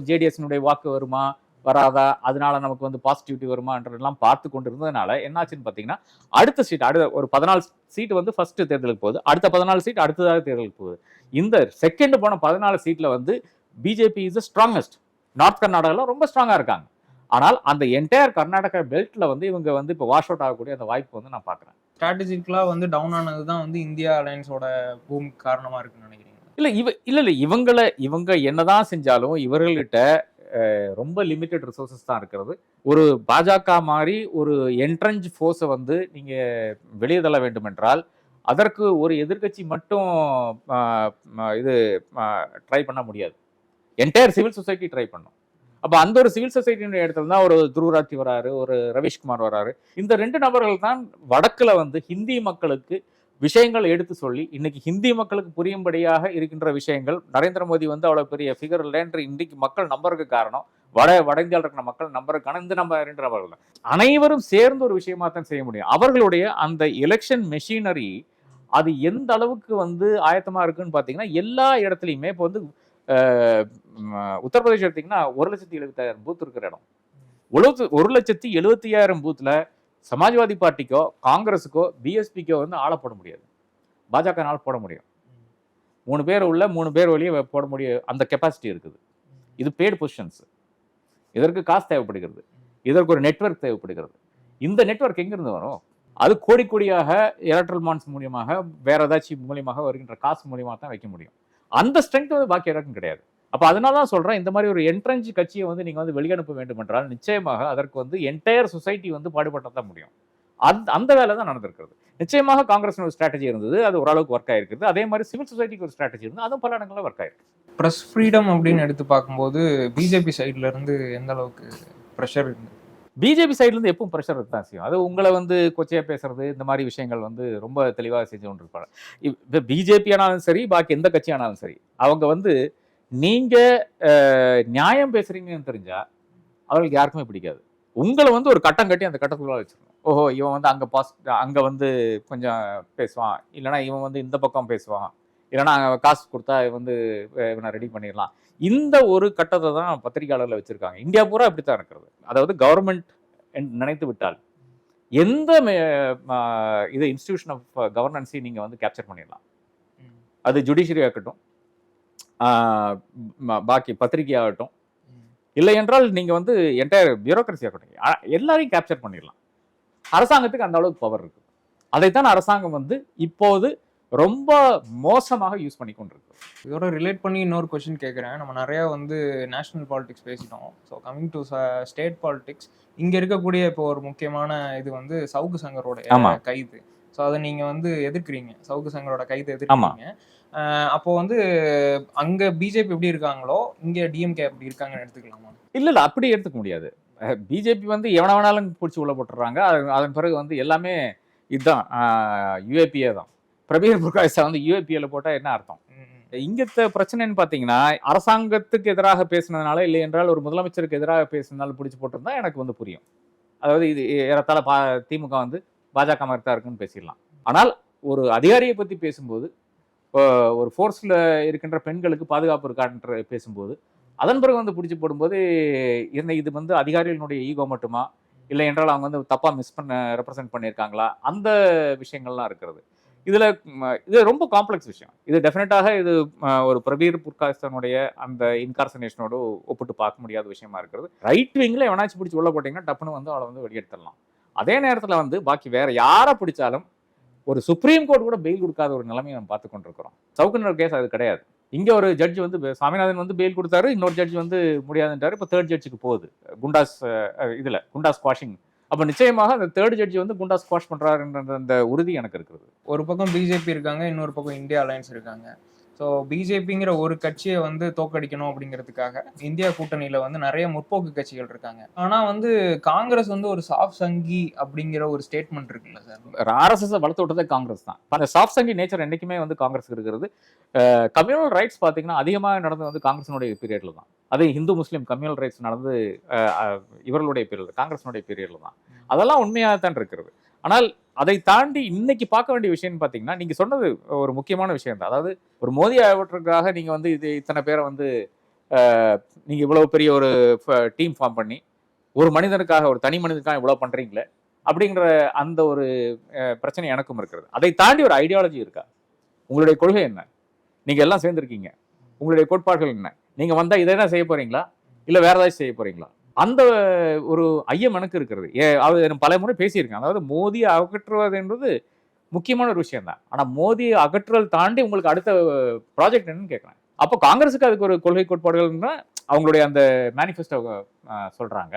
ஜேடிஎஸ்னுடைய வாக்கு வருமா வராதா, அதனால நமக்கு வந்து பாசிட்டிவிட்டி வருமான்றதெல்லாம் பார்த்து கொண்டு இருந்ததுனால என்னாச்சுன்னு பார்த்தீங்கன்னா, அடுத்த சீட் ஒரு 14 சீட் வந்து ஃபர்ஸ்ட் தேர்தலுக்கு போகுது. அடுத்த 14 சீட் அடுத்ததாக தேர்தலுக்கு போகுது. இந்த செகண்ட் போன 14 சீட்ல வந்து BJP is the strongest. North கர்நாடகாவில் ரொம்ப ஸ்ட்ராங்கா இருக்காங்க. ஆனால் அந்த என்டையர் கர்நாடகா பெல்ட்ல வந்து இவங்க வந்து இப்போ வாஷ் அவுட் ஆகக்கூடிய அந்த வாய்ப்பு வந்து நான் பார்க்குறேன். ஸ்ட்ராட்டஜிக்கலா வந்து டவுன் ஆனது தான் வந்து இந்தியா அலையன்ஸோட பூம் காரணமா இருக்குன்னு நினைக்கிறீங்க? இல்ல இவங்க என்னதான் செஞ்சாலும் இவர்கள்கிட்ட ரொம்ப லிமிட்டட் ரிசோர்சஸ் தான் இருக்கிறது. ஒரு பாஜக மாதிரி ஒரு என்ட்ரன்ஸ் ஃபோர்ஸை வந்து நீங்க வெளியே தள்ள வேண்டும் என்றால் அதற்கு ஒரு எதிர்கட்சி மட்டும் இது ட்ரை பண்ண முடியாது. என்டையர் சிவில் சொசைட்டி ட்ரை பண்ணும். அப்ப அந்த ஒரு சிவில் சொசைட்டியுடைய இடத்துல தான் ஒரு துருவராட்சி வராரு, ஒரு ரவீஷ்குமார் வராரு. இந்த 2 நபர்கள் தான் வடக்குல வந்து ஹிந்தி மக்களுக்கு விஷயங்கள் எடுத்து சொல்லி இன்னைக்கு ஹிந்தி மக்களுக்கு புரியும்படியாக இருக்கின்ற விஷயங்கள். நரேந்திர மோடி வந்து அவ்வளவு பெரிய ஃபிகர் இல்லைன்ற இன்றைக்கு மக்கள் நம்பருக்கு காரணம், வட இந்தியாவில் இருக்கிற மக்கள் நம்பருக்கான இந்த 2 நபர்கள் தான். அனைவரும் சேர்ந்து ஒரு விஷயமா தான் செய்ய முடியும். அவர்களுடைய அந்த எலெக்ஷன் மெஷினரி அது எந்த அளவுக்கு வந்து ஆயத்தமா இருக்குன்னு பாத்தீங்கன்னா, எல்லா இடத்துலையுமே இப்போ வந்து உத்தரப்பிரதேசம் எடுத்தீங்கன்னா 1,70,70,000 பூத் இருக்கிற இடம். 1,70,75,000 பூத்ல சமாஜ்வாதி பார்ட்டிக்கோ காங்கிரஸுக்கோ பிஎஸ்பிக்கோ வந்து ஆள போட முடியாது. பாஜகனால போட முடியும். 3 பேர் உள்ள 3 பேர் வெளியே போட முடியும். அந்த கெப்பாசிட்டி இருக்குது. இது பெய்டு பொசிஷன்ஸ். இதற்கு காசு தேவைப்படுகிறது. இதற்கு ஒரு நெட்வொர்க் தேவைப்படுகிறது. இந்த நெட்வொர்க் எங்கிருந்து வரும்? அது கோடியாக எலக்ட்ரல் பாண்ட்ஸ் மூலியமாக வேற ஏதாச்சும் மூலியமாக வருகின்ற காசு மூலியமாக தான் வைக்க முடியும். அந்த ஸ்ட்ரென்த் வந்து பாக்கி யாருக்கும் கிடையாது. அப்ப அதனால தான் சொல்றேன், இந்த மாதிரி ஒரு என்ட்ரன்ஸ் கட்சியை வந்து நீங்க வந்து வெளியனுப்ப வேண்டும் என்றால் நிச்சயமாக அதற்கு வந்து என்டையர் சொசைட்டி வந்து பாடுபட்டதான் முடியும். அந்த வேலை தான் நடந்திருக்கிறது. நிச்சயமாக காங்கிரஸ் ஒரு ஸ்ட்ராட்டஜி இருந்தது, அது ஓரளவுக்கு ஒர்க் ஆயிருக்குது. அதே மாதிரி சிவில் சொசைட்டிக்கு ஒரு ஸ்ட்ராட்டஜி இருந்தது, அதுவும் பல இடங்களில் ஒர்க் ஆயிருக்கு. பிரஸ் ஃப்ரீடம் அப்படின்னு எடுத்து பார்க்கும்போது பிஜேபி சைட்ல இருந்து எந்த அளவுக்கு ப்ரெஷர் இருந்தது? பிஜேபி சைட்ல இருந்து எப்பவும் ப்ரெஷர் தான் செய்யும். அது உங்களை வந்து கொச்சையா பேசுறது, இந்த மாதிரி விஷயங்கள் வந்து ரொம்ப தெளிவாக செஞ்சு கொண்டு இருப்பாங்க. இப்போ பிஜேபி ஆனாலும் சரி, பாக்கி எந்த கட்சி ஆனாலும் சரி, அவங்க வந்து நீங்க நியாயம் பேசுறீங்கன்னு தெரிஞ்சா அவர்களுக்கு யாருக்குமே பிடிக்காது. உங்களை வந்து ஒரு கட்டம் கட்டி அந்த கட்டத்துக்குள்ள வச்சிருக்கணும். ஓஹோ இவன் வந்து அங்கே வந்து கொஞ்சம் பேசுவான், இல்லைனா இவன் வந்து இந்த பக்கம் பேசுவான், இல்லைனா காசு கொடுத்தா வந்து இவனை ரெடி பண்ணிடலாம். இந்த ஒரு கட்டத்தை தான் பத்திரிகையாளர்ல வச்சிருக்காங்க. இந்தியா பூரா அப்படித்தான் இருக்கிறது. அதாவது கவர்மெண்ட் நினைத்து விட்டால் எந்த இது இன்ஸ்டிடியூஷன் ஆஃப் கவர்னன்ஸையும் நீங்கள் வந்து கேப்சர் பண்ணிடலாம். அது ஜுடிஷியரி ஆகட்டும், பாக்கி பத்திரிகை ஆகட்டும், இல்லை என்றால் நீங்கள் வந்து என்டையர் பியூரோக்ரஸி ஆகட்டும், எல்லாரையும் கேப்சர் பண்ணிடலாம். அரசாங்கத்துக்கு அந்த அளவுக்கு பவர் இருக்கு. அதைத்தான் அரசாங்கம் வந்து இப்போது ரொம்ப மோசமாக யூஸ் பண்ணி கொண்டிருக்கு. இதோட ரிலேட் பண்ணி இன்னொரு கொஸ்டின் கேட்குறேன். நம்ம நிறையா வந்து நேஷனல் பாலிடிக்ஸ் பேசிட்டோம். So coming to state politics, இங்கே இருக்கக்கூடிய இப்போ ஒரு முக்கியமான இது வந்து சவுக்கு சங்கரோட கைது. ஸோ அதை நீங்கள் வந்து எதிர்க்கிறீங்க, சவுக்கு சங்கரோட கைது எதிர்க்கிறீங்க. அப்போ வந்து அங்கே பிஜேபி எப்படி இருக்காங்களோ இங்கே டிஎம்கே எப்படி இருக்காங்கன்னு எடுத்துக்கலாமா? இல்லை அப்படி எடுத்துக்க முடியாது. பிஜேபி வந்து எவனை வேணாலும் பிடிச்சி உள்ள போட்டுறாங்க. அதன் பிறகு வந்து எல்லாமே இதுதான் யூஏபிஏ தான். பிரபீர் புர்காய்ஸை வந்து யூஏபிஏல போட்டால் என்ன அர்த்தம்? இங்கத்த பிரச்சனைன்னு பார்த்தீங்கன்னா, அரசாங்கத்துக்கு எதிராக பேசினதுனால, இல்லை என்றால் ஒரு முதலமைச்சருக்கு எதிராக பேசினாலும் பிடிச்சி போட்டிருந்தா எனக்கு வந்து புரியும். அதாவது இது ஏறத்தாழ திமுக வந்து பாஜக மாதிரி தான் இருக்குன்னு பேசிடலாம். ஆனால் ஒரு அதிகாரியை பற்றி பேசும்போது, ஒரு ஃபோர்ஸில் இருக்கின்ற பெண்களுக்கு பாதுகாப்பு இருக்கான்ற பேசும்போது, அதன் பிறகு வந்து பிடிச்சி போடும்போது என்ன இது வந்து அதிகாரிகளுடைய ஈகோ மட்டுமா, இல்லை என்றால் அவங்க வந்து தப்பாக ரெப்ரசென்ட் பண்ணியிருக்காங்களா, அந்த விஷயங்கள்லாம் இருக்கிறது. இது ரொம்ப காம்ப்ளெக்ஸ் விஷயம். இது டெஃபினட்டாக இது ஒரு பிரபீர் புர்காஸ்தனுடைய அந்த இன்கார்சனேஷனோடு ஒப்பிட்டு பார்க்க முடியாத விஷயமா இருக்கிறது. ரைட் விங்கில் எவனாச்சும் பிடிச்சி உள்ள போட்டிங்கன்னா டப்புன்னு வந்து அவளை வந்து வெளியெடுத்துடலாம். அதே நேரத்தில் வந்து பாக்கி வேற யாரை பிடிச்சாலும் ஒரு சுப்ரீம் கோர்ட் கூட பெயில் கொடுக்காத ஒரு நிலைமையை நம்ம பார்த்து கொண்டிருக்கிறோம். சவுக்கனர் கேஸ் அது கிடையாது. இங்கே ஒரு ஜட்ஜ் வந்து சாமிநாதன் வந்து பெயில் கொடுத்தாரு, இன்னொரு ஜட்ஜ் வந்து முடியாதுன்றாரு. இப்போ தேர்ட் ஜட்ஜுக்கு போகுது குண்டாஸ் குண்டாஸ் குவாஷிங். அப்போ நிச்சயமாக அந்த தேர்ட் ஜட்ஜி வந்து குண்டா ஸ்குவாஷ் பண்ணுறாருன்ற அந்த உறுதி எனக்கு இருக்குது. ஒரு பக்கம் பிஜேபி இருக்காங்க, இன்னொரு பக்கம் இந்தியா அலையன்ஸ் இருக்காங்க. ஸோ பிஜேபிங்கிற ஒரு கட்சியை வந்து தோக்கடிக்கணும் அப்படிங்கிறதுக்காக இந்தியா கூட்டணியில் வந்து நிறைய முற்போக்கு கட்சிகள் இருக்காங்க. ஆனால் வந்து காங்கிரஸ் வந்து ஒரு சாஃப்ட் சங்கி அப்படிங்கிற ஒரு ஸ்டேட்மெண்ட் இருக்குல்ல சார்? ஆர்எஸ்எஸ் வளர்த்து விட்டதே காங்கிரஸ் தான். அந்த சாஃப்ட் சங்கி நேச்சர் என்றைக்குமே வந்து காங்கிரஸ் இருக்கிறது. கம்யூனல் ரைட்ஸ் பார்த்தீங்கன்னா அதிகமாக நடந்து வந்து காங்கிரஸினுடைய பீரியடில் தான். அது இந்து முஸ்லீம் கம்யூனல் ரைட்ஸ் நடந்து இவர்களுடைய பீரியட், காங்கிரஸினுடைய பீரியடில் தான். அதெல்லாம் உண்மையாக தான் இருக்கிறது. ஆனால் அதை தாண்டி இன்னைக்கு பார்க்க வேண்டிய விஷயம்னு பார்த்தீங்கன்னா, நீங்கள் சொன்னது ஒரு முக்கியமான விஷயம் தான். அதாவது ஒரு மோடி ஆகட்டுக்காக நீங்கள் வந்து இத்தனை பேரை வந்து நீங்கள் இவ்வளோ பெரிய ஒரு டீம் ஃபார்ம் பண்ணி ஒரு மனிதனுக்காக, ஒரு தனி மனிதனுக்காக இவ்வளோ பண்ணுறீங்களே அப்படிங்கிற அந்த ஒரு பிரச்சனை எனக்கும் இருக்கிறது. அதை தாண்டி ஒரு ஐடியாலஜி இருக்கா? உங்களுடைய கொள்கை என்ன? நீங்கள் எல்லாம் சேர்ந்துருக்கீங்க, உங்களுடைய கோட்பாடுகள் என்ன? நீங்கள் வந்தால் இதை தான் செய்ய போகிறீங்களா, இல்லை வேறு ஏதாச்சும் செய்ய போகிறீங்களா? அந்த ஒரு ஐயம் எனக்கு இருக்கிறது. அது பல முறை பேசியிருக்கேன். அதாவது மோதியை அகற்றுவது என்பது முக்கியமான ஒரு விஷயம் தான். ஆனால் மோதியை அகற்றுதல் தாண்டி உங்களுக்கு அடுத்த ப்ராஜெக்ட் என்னன்னு கேட்குறேன். அப்போ காங்கிரஸுக்கு அதுக்கு ஒரு கொள்கை கோட்பாடுகள்னா அவங்களுடைய அந்த மேனிஃபெஸ்டோ சொல்கிறாங்க.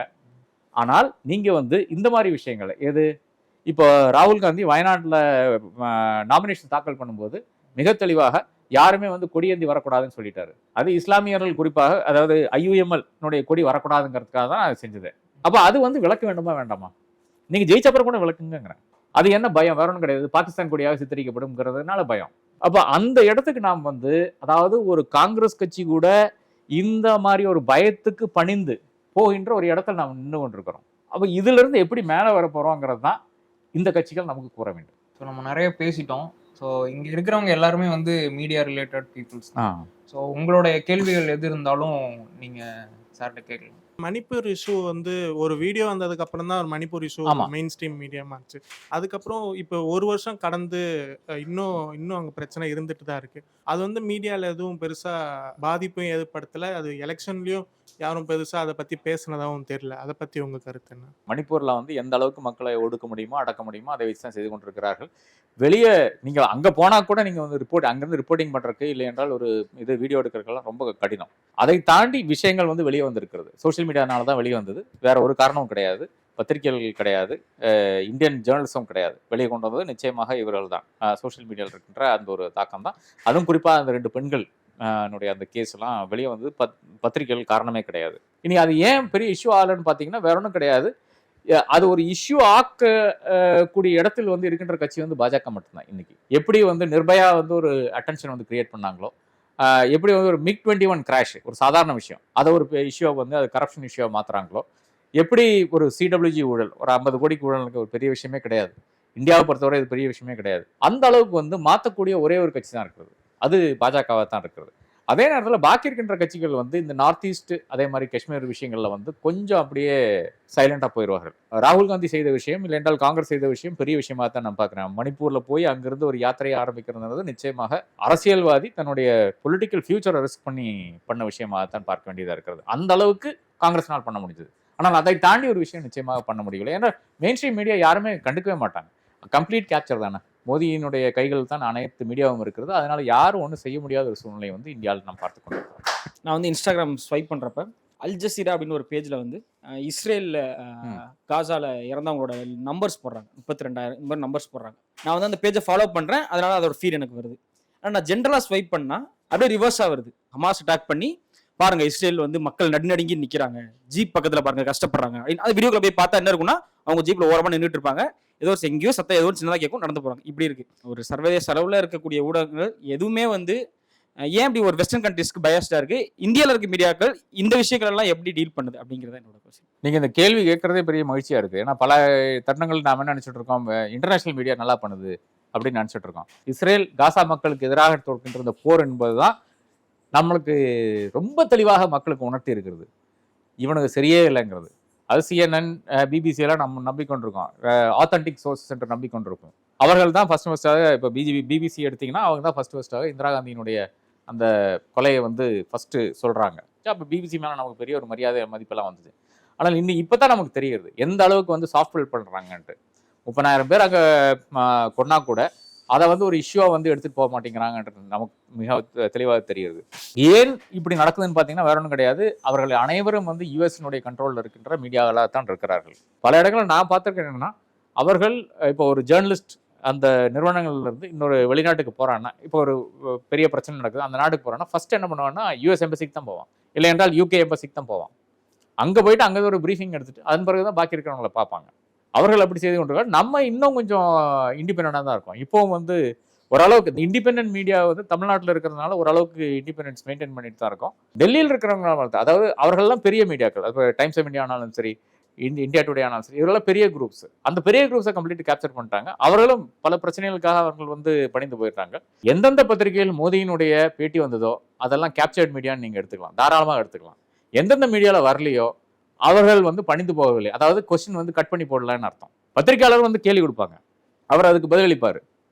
ஆனால் நீங்கள் வந்து இந்த மாதிரி விஷயங்கள் இப்போ ராகுல் காந்தி வயநாட்டில் நாமினேஷன் தாக்கல் பண்ணும்போது மிக தெளிவாக யாருமே வந்து கொடியேந்தி வரக்கூடாதுன்னு சொல்லிட்டாரு. அது இஸ்லாமியர்கள் குறிப்பாக, அதாவது IUML கொடி வரக்கூடாதுங்கிறதுக்காக தான் அது செஞ்சது. அப்போ அது வந்து விளக்க வேண்டுமா வேண்டாமா? நீங்கள் ஜெயிச்சப்பறம் கூட விளக்குங்கிறேன். அது என்ன பயம்? வேற ஒன்றும் கிடையாது. பாகிஸ்தான் கொடியாக சித்தரிக்கப்படும்ங்கிறதுனால பயம். அப்போ அந்த இடத்துக்கு நாம் வந்து, அதாவது ஒரு காங்கிரஸ் கட்சி கூட இந்த மாதிரி ஒரு பயத்துக்கு பணிந்து போகின்ற ஒரு இடத்துல நாம் நின்று கொண்டிருக்கிறோம். அப்போ இதுல இருந்து எப்படி மேலே வர போறோங்கிறது தான் இந்த கட்சிகள் நமக்கு கூற வேண்டும். ஸோ நம்ம நிறைய பேசிட்டோம். ஸோ இங்கே இருக்கிறவங்க எல்லாருமே வந்து மீடியா ரிலேட்டட் பீப்புள்ஸ். ஸோ உங்களுடைய கேள்விகள் எது இருந்தாலும் நீங்கள் சார்கிட்ட கேட்கலாம். மணிப்பூர் இஷ்யூ வந்து ஒரு வீடியோ வந்ததுக்கு அப்புறம் தான் ஒரு மணிப்பூர் இஷ்யூ மெயின் ஸ்ட்ரீம் மீடியாமா இருந்துச்சு. அதுக்கப்புறம் இப்போ ஒரு வருஷம் கடந்து இன்னும் அங்கே பிரச்சனை இருந்துட்டு தான் இருக்கு. அது வந்து மீடியாவில் எதுவும் பெருசா பாதிப்பும் ஏற்படுத்தலை. அது எலெக்ஷன்லயும் யாரும் பெருசா அதை பத்தி பேசினதாகவும் தெரியல. அதை பத்தி உங்க கருத்து என்ன? மணிப்பூர்ல வந்து எந்த அளவுக்கு மக்களை ஒடுக்க முடியுமோ அடக்க முடியுமோ அதை வச்சு தான் செய்து கொண்டிருக்கிறார்கள். வெளியே நீங்க அங்க போனா கூட நீங்க வந்து அங்கிருந்து ரிப்போர்ட்டிங் பண்றதுக்கு, இல்லை என்றால் ஒரு வீடியோ எடுக்கிறதுக்கெல்லாம் ரொம்ப கடினம். அதை தாண்டி விஷயங்கள் வந்து வெளியே வந்திருக்கிறது. சோசியல் மீடியானால தான் வெளியே வந்தது. வேற ஒரு காரணமும் கிடையாது. பத்திரிகைகள் கிடையாது, இந்தியன் ஜேர்னலிசம் கிடையாது. வெளியே கொண்டு வந்தது நிச்சயமாக இவர்கள் தான். சோசியல் மீடியாவில் இருக்கின்ற அந்த ஒரு தாக்கம் தான். அதுவும் குறிப்பாக அந்த 2 பெண்கள் அந்த கேஸ் எல்லாம் வெளியே வந்து பத்திரிகைகள் காரணமே கிடையாது. இனி அது ஏன் பெரிய இஷ்யூ ஆகலன்னு பார்த்தீங்கன்னா வேற ஒன்றும் கிடையாது. அது ஒரு இஷ்யூ ஆக்கக்கூடிய இடத்தில் வந்து இருக்கின்ற கட்சி வந்து பாஜக மட்டும்தான். இன்னைக்கு எப்படி வந்து நிர்பயா வந்து ஒரு அட்டென்ஷன் வந்து கிரியேட் பண்ணாங்களோ, எப்படி வந்து ஒரு MiG-21 கிராஷ் ஒரு சாதாரண விஷயம், அதை ஒரு இஷ்யூவை வந்து அது கரப்ஷன் இஷ்யூவை மாத்துறாங்களோ, எப்படி ஒரு சிடபிள்யூஜி ஊழல் ஒரு 50 கோடிக்கு ஊழலுக்கு ஒரு பெரிய விஷயமே கிடையாது. இந்தியாவை பொறுத்தவரை இது பெரிய விஷயமே கிடையாது. அந்த அளவுக்கு வந்து மாற்றக்கூடிய ஒரே ஒரு கட்சி தான் இருக்கிறது. அது பாஜகவாக தான் இருக்கிறது. அதே நேரத்தில் பாக்கி இருக்கின்ற கட்சிகள் வந்து இந்த நார்த் ஈஸ்ட் அதே மாதிரி காஷ்மீர் விஷயங்கள்ல வந்து கொஞ்சம் அப்படியே சைலண்டா போயிடுவார்கள். ராகுல் காந்தி செய்த விஷயம் இல்லை என்றால் காங்கிரஸ் செய்த விஷயம் பெரிய விஷயமா தான் நான் பார்க்குறேன். மணிப்பூர்ல போய் அங்கிருந்து ஒரு யாத்திரையை ஆரம்பிக்கிறது நிச்சயமாக அரசியல்வாதி தன்னுடைய பொலிட்டிக்கல் ஃபியூச்சரை ரிஸ்க் பண்ணி பண்ண விஷயமாக தான் பார்க்க வேண்டியதா இருக்கிறது. அந்த அளவுக்கு காங்கிரஸ்னால் பண்ண முடிஞ்சது. ஆனால் அதை தாண்டி ஒரு விஷயம் நிச்சயமாக பண்ண முடியல. ஏன்னா மெயின் ஸ்ட்ரீம் மீடியா யாருமே கண்டுக்கவே மாட்டாங்க. கம்ப்ளீட் கேப்சர் தானே. மோடியினுடைய கைகள் தான் அனைத்து மீடியாவும் இருக்கிறது. அதனால யாரும் ஒன்றும் செய்ய முடியாத ஒரு சூழ்நிலை வந்து இந்தியாவில் நாம் பார்த்து கொண்டிருக்கிறோம். நான் வந்து இன்ஸ்டாகிராம் ஸ்வைப் பண்ணுறப்ப அல் ஜசீரா அப்படின்னு ஒரு பேஜில் வந்து இஸ்ரேலில் காசாவில் இறந்தவங்களோட நம்பர்ஸ் போடுறாங்க. 32,000 இந்த மாதிரி நம்பர்ஸ் போடுறாங்க. நான் வந்து அந்த பேஜை ஃபாலோ பண்ணுறேன். அதனால அதோட ஃபீட் எனக்கு வருது. ஆனால் நான் ஜென்ரலாக ஸ்வைப் பண்ணால் அப்படியே ரிவர்ஸாக வருது. ஹமாஸ் அட்டாக் பண்ணி பாருங்க இஸ்ரேல் வந்து மக்கள் நடுநடுங்கி நிற்கிறாங்க, ஜீப் பக்கத்தில் பாருங்க கஷ்டப்படுறாங்க. அது வீடியோக்குள்ள போய் பார்த்தா என்ன இருக்குன்னா அவங்க ஜீப்பில் ஓரமாக நின்றுட்டு இருப்பாங்க. ஏதோ எங்கேயோ சத்தம் ஏதோ சின்னதாக கேட்கும், நடந்து போகிறாங்க. இப்படி இருக்கு. ஒரு சர்வதேச அளவில் இருக்கக்கூடிய ஊடகங்கள் எதுவுமே வந்து ஏன் இப்படி ஒரு வெஸ்டர்ன் கண்ட்ரிஸ்க்கு பயஸ்டா இருக்கு? இந்தியாவில் இருக்க மீடியாக்கள் இந்த விஷயங்கள் எல்லாம் எப்படி டீல் பண்ணுது அப்படிங்கிறத என்னோட கொஸ்டின். நீங்க இந்த கேள்வி கேட்கறதே பெரிய மகிழ்ச்சியா இருக்கு. ஏன்னா பல தருணங்கள் நாம என்ன நினைச்சிட்டு இருக்கோம், இன்டர்நேஷனல் மீடியா நல்லா பண்ணுது அப்படின்னு நினைச்சிட்டு இருக்கோம். இஸ்ரேல் காசா மக்களுக்கு எதிராக தொடுக்கின்ற இந்த போர் என்பதுதான் நம்மளுக்கு ரொம்ப தெளிவாக மக்களுக்கு உணர்த்தி இருக்கிறது. இவனுக்கு சரியே இல்லைங்கிறது. அது CNN, BBC எல்லாம் நம்ம நம்பிக்கொண்டிருக்கோம். ஆத்தென்டிக் சோர்சஸ் என்று நம்பிக்கொண்டிருக்கோம். அவர்கள் தான் ஃபர்ஸ்டாக இப்போ BBC எடுத்தீங்கன்னா அவங்க தான் ஃபர்ஸ்டாக இந்திரா காந்தியினுடைய அந்த கொலையை வந்து ஃபர்ஸ்ட் சொல்றாங்க. அப்போ BBC மேலே நமக்கு பெரிய ஒரு மரியாதை மதிப்பெல்லாம் வந்தது. ஆனால் இன்னும் இப்போ தான் நமக்கு தெரியுது எந்த அளவுக்கு வந்து சாஃப்ட்வேர் பண்ணுறாங்கன்ட்டு. 30,000 பேர் அங்கே கொன்னா கூட அதை வந்து ஒரு இஷ்யூவா வந்து எடுத்துட்டு போக மாட்டேங்கிறாங்கன்றது நமக்கு மிக தெளிவாக தெரியுது. ஏன் இப்படி நடக்குதுன்னு பார்த்தீங்கன்னா வேற ஒன்றும் கிடையாது. அவர்கள் அனைவரும் வந்து யூஎஸ்னுடைய கண்ட்ரோலில் இருக்கின்ற மீடியாவெல்லாம் தான் இருக்கிறார்கள். பல இடங்களில் நான் பார்த்துருக்கேன் என்னன்னா, அவர்கள் இப்போ ஒரு ஜேர்னலிஸ்ட் அந்த நிறுவனங்கள்ல இருந்து இன்னொரு வெளிநாட்டுக்கு போறான்னா, இப்போ ஒரு பெரிய பிரச்சனை நடக்குது, அந்த நாட்டுக்கு போறான்னா ஃபர்ஸ்ட் என்ன பண்ணுவான்னா யூஎஸ் எம்பசிக்கு தான் போவான், இல்லை என்றால் UK எம்பசிக்கு தான் போவான். அங்கே போயிட்டு அங்கே ஒரு ப்ரீஃபிங் எடுத்துட்டு அதன் பிறகு தான் பாக்கி இருக்கிறவங்களை பார்ப்பாங்க. அவர்கள் அப்படி செய்து கொண்டிருக்காங்க. நம்ம இன்னும் கொஞ்சம் இண்டிபெண்டாக தான் இருக்கோம். இப்போவும் வந்து ஓரளவுக்கு இண்டிபெண்டன்ட் மீடியா வந்து தமிழ்நாட்டில் இருக்கிறதுனால ஓரளவுக்கு இண்டிபெண்டன்ஸ் மெயின்டைன் பண்ணிட்டு தான் இருக்கோம். டெல்லியில் இருக்கிறவங்க அதாவது அவர்கள்லாம் பெரிய மீடியாக்கள், இப்போ டைம்ஸ் ஆஃப் இந்தியா ஆனாலும் சரி, இந்தியா டுடே ஆனாலும் சரி, இதெல்லாம் பெரிய குரூப்ஸ். அந்த பெரிய குரூப்ஸை கம்ப்ளீட் கேப்சர் பண்ணிட்டாங்க. அவர்களும் பல பிரச்சனைகளுக்காக அவர்கள் வந்து பணிந்து போயிட்டாங்க. எந்தெந்த பத்திரிகையில் மோடியினுடைய பேட்டி வந்ததோ அதெல்லாம் கேப்சர்ட் மீடியான்னு நீங்கள் எடுத்துக்கலாம், தாராளமாக எடுத்துக்கலாம். எந்தெந்த மீடியாவில் வரலையோ அவர்கள் வந்து பணிந்து போகவில்லை. அதாவது கொஸ்டின் வந்து கட் பண்ணி போடலான்னு அர்த்தம். பத்திரிகையாளர் வந்து கேள்வி கொடுப்பாங்க, அவர் அதுக்கு பதிலளிப்பார்.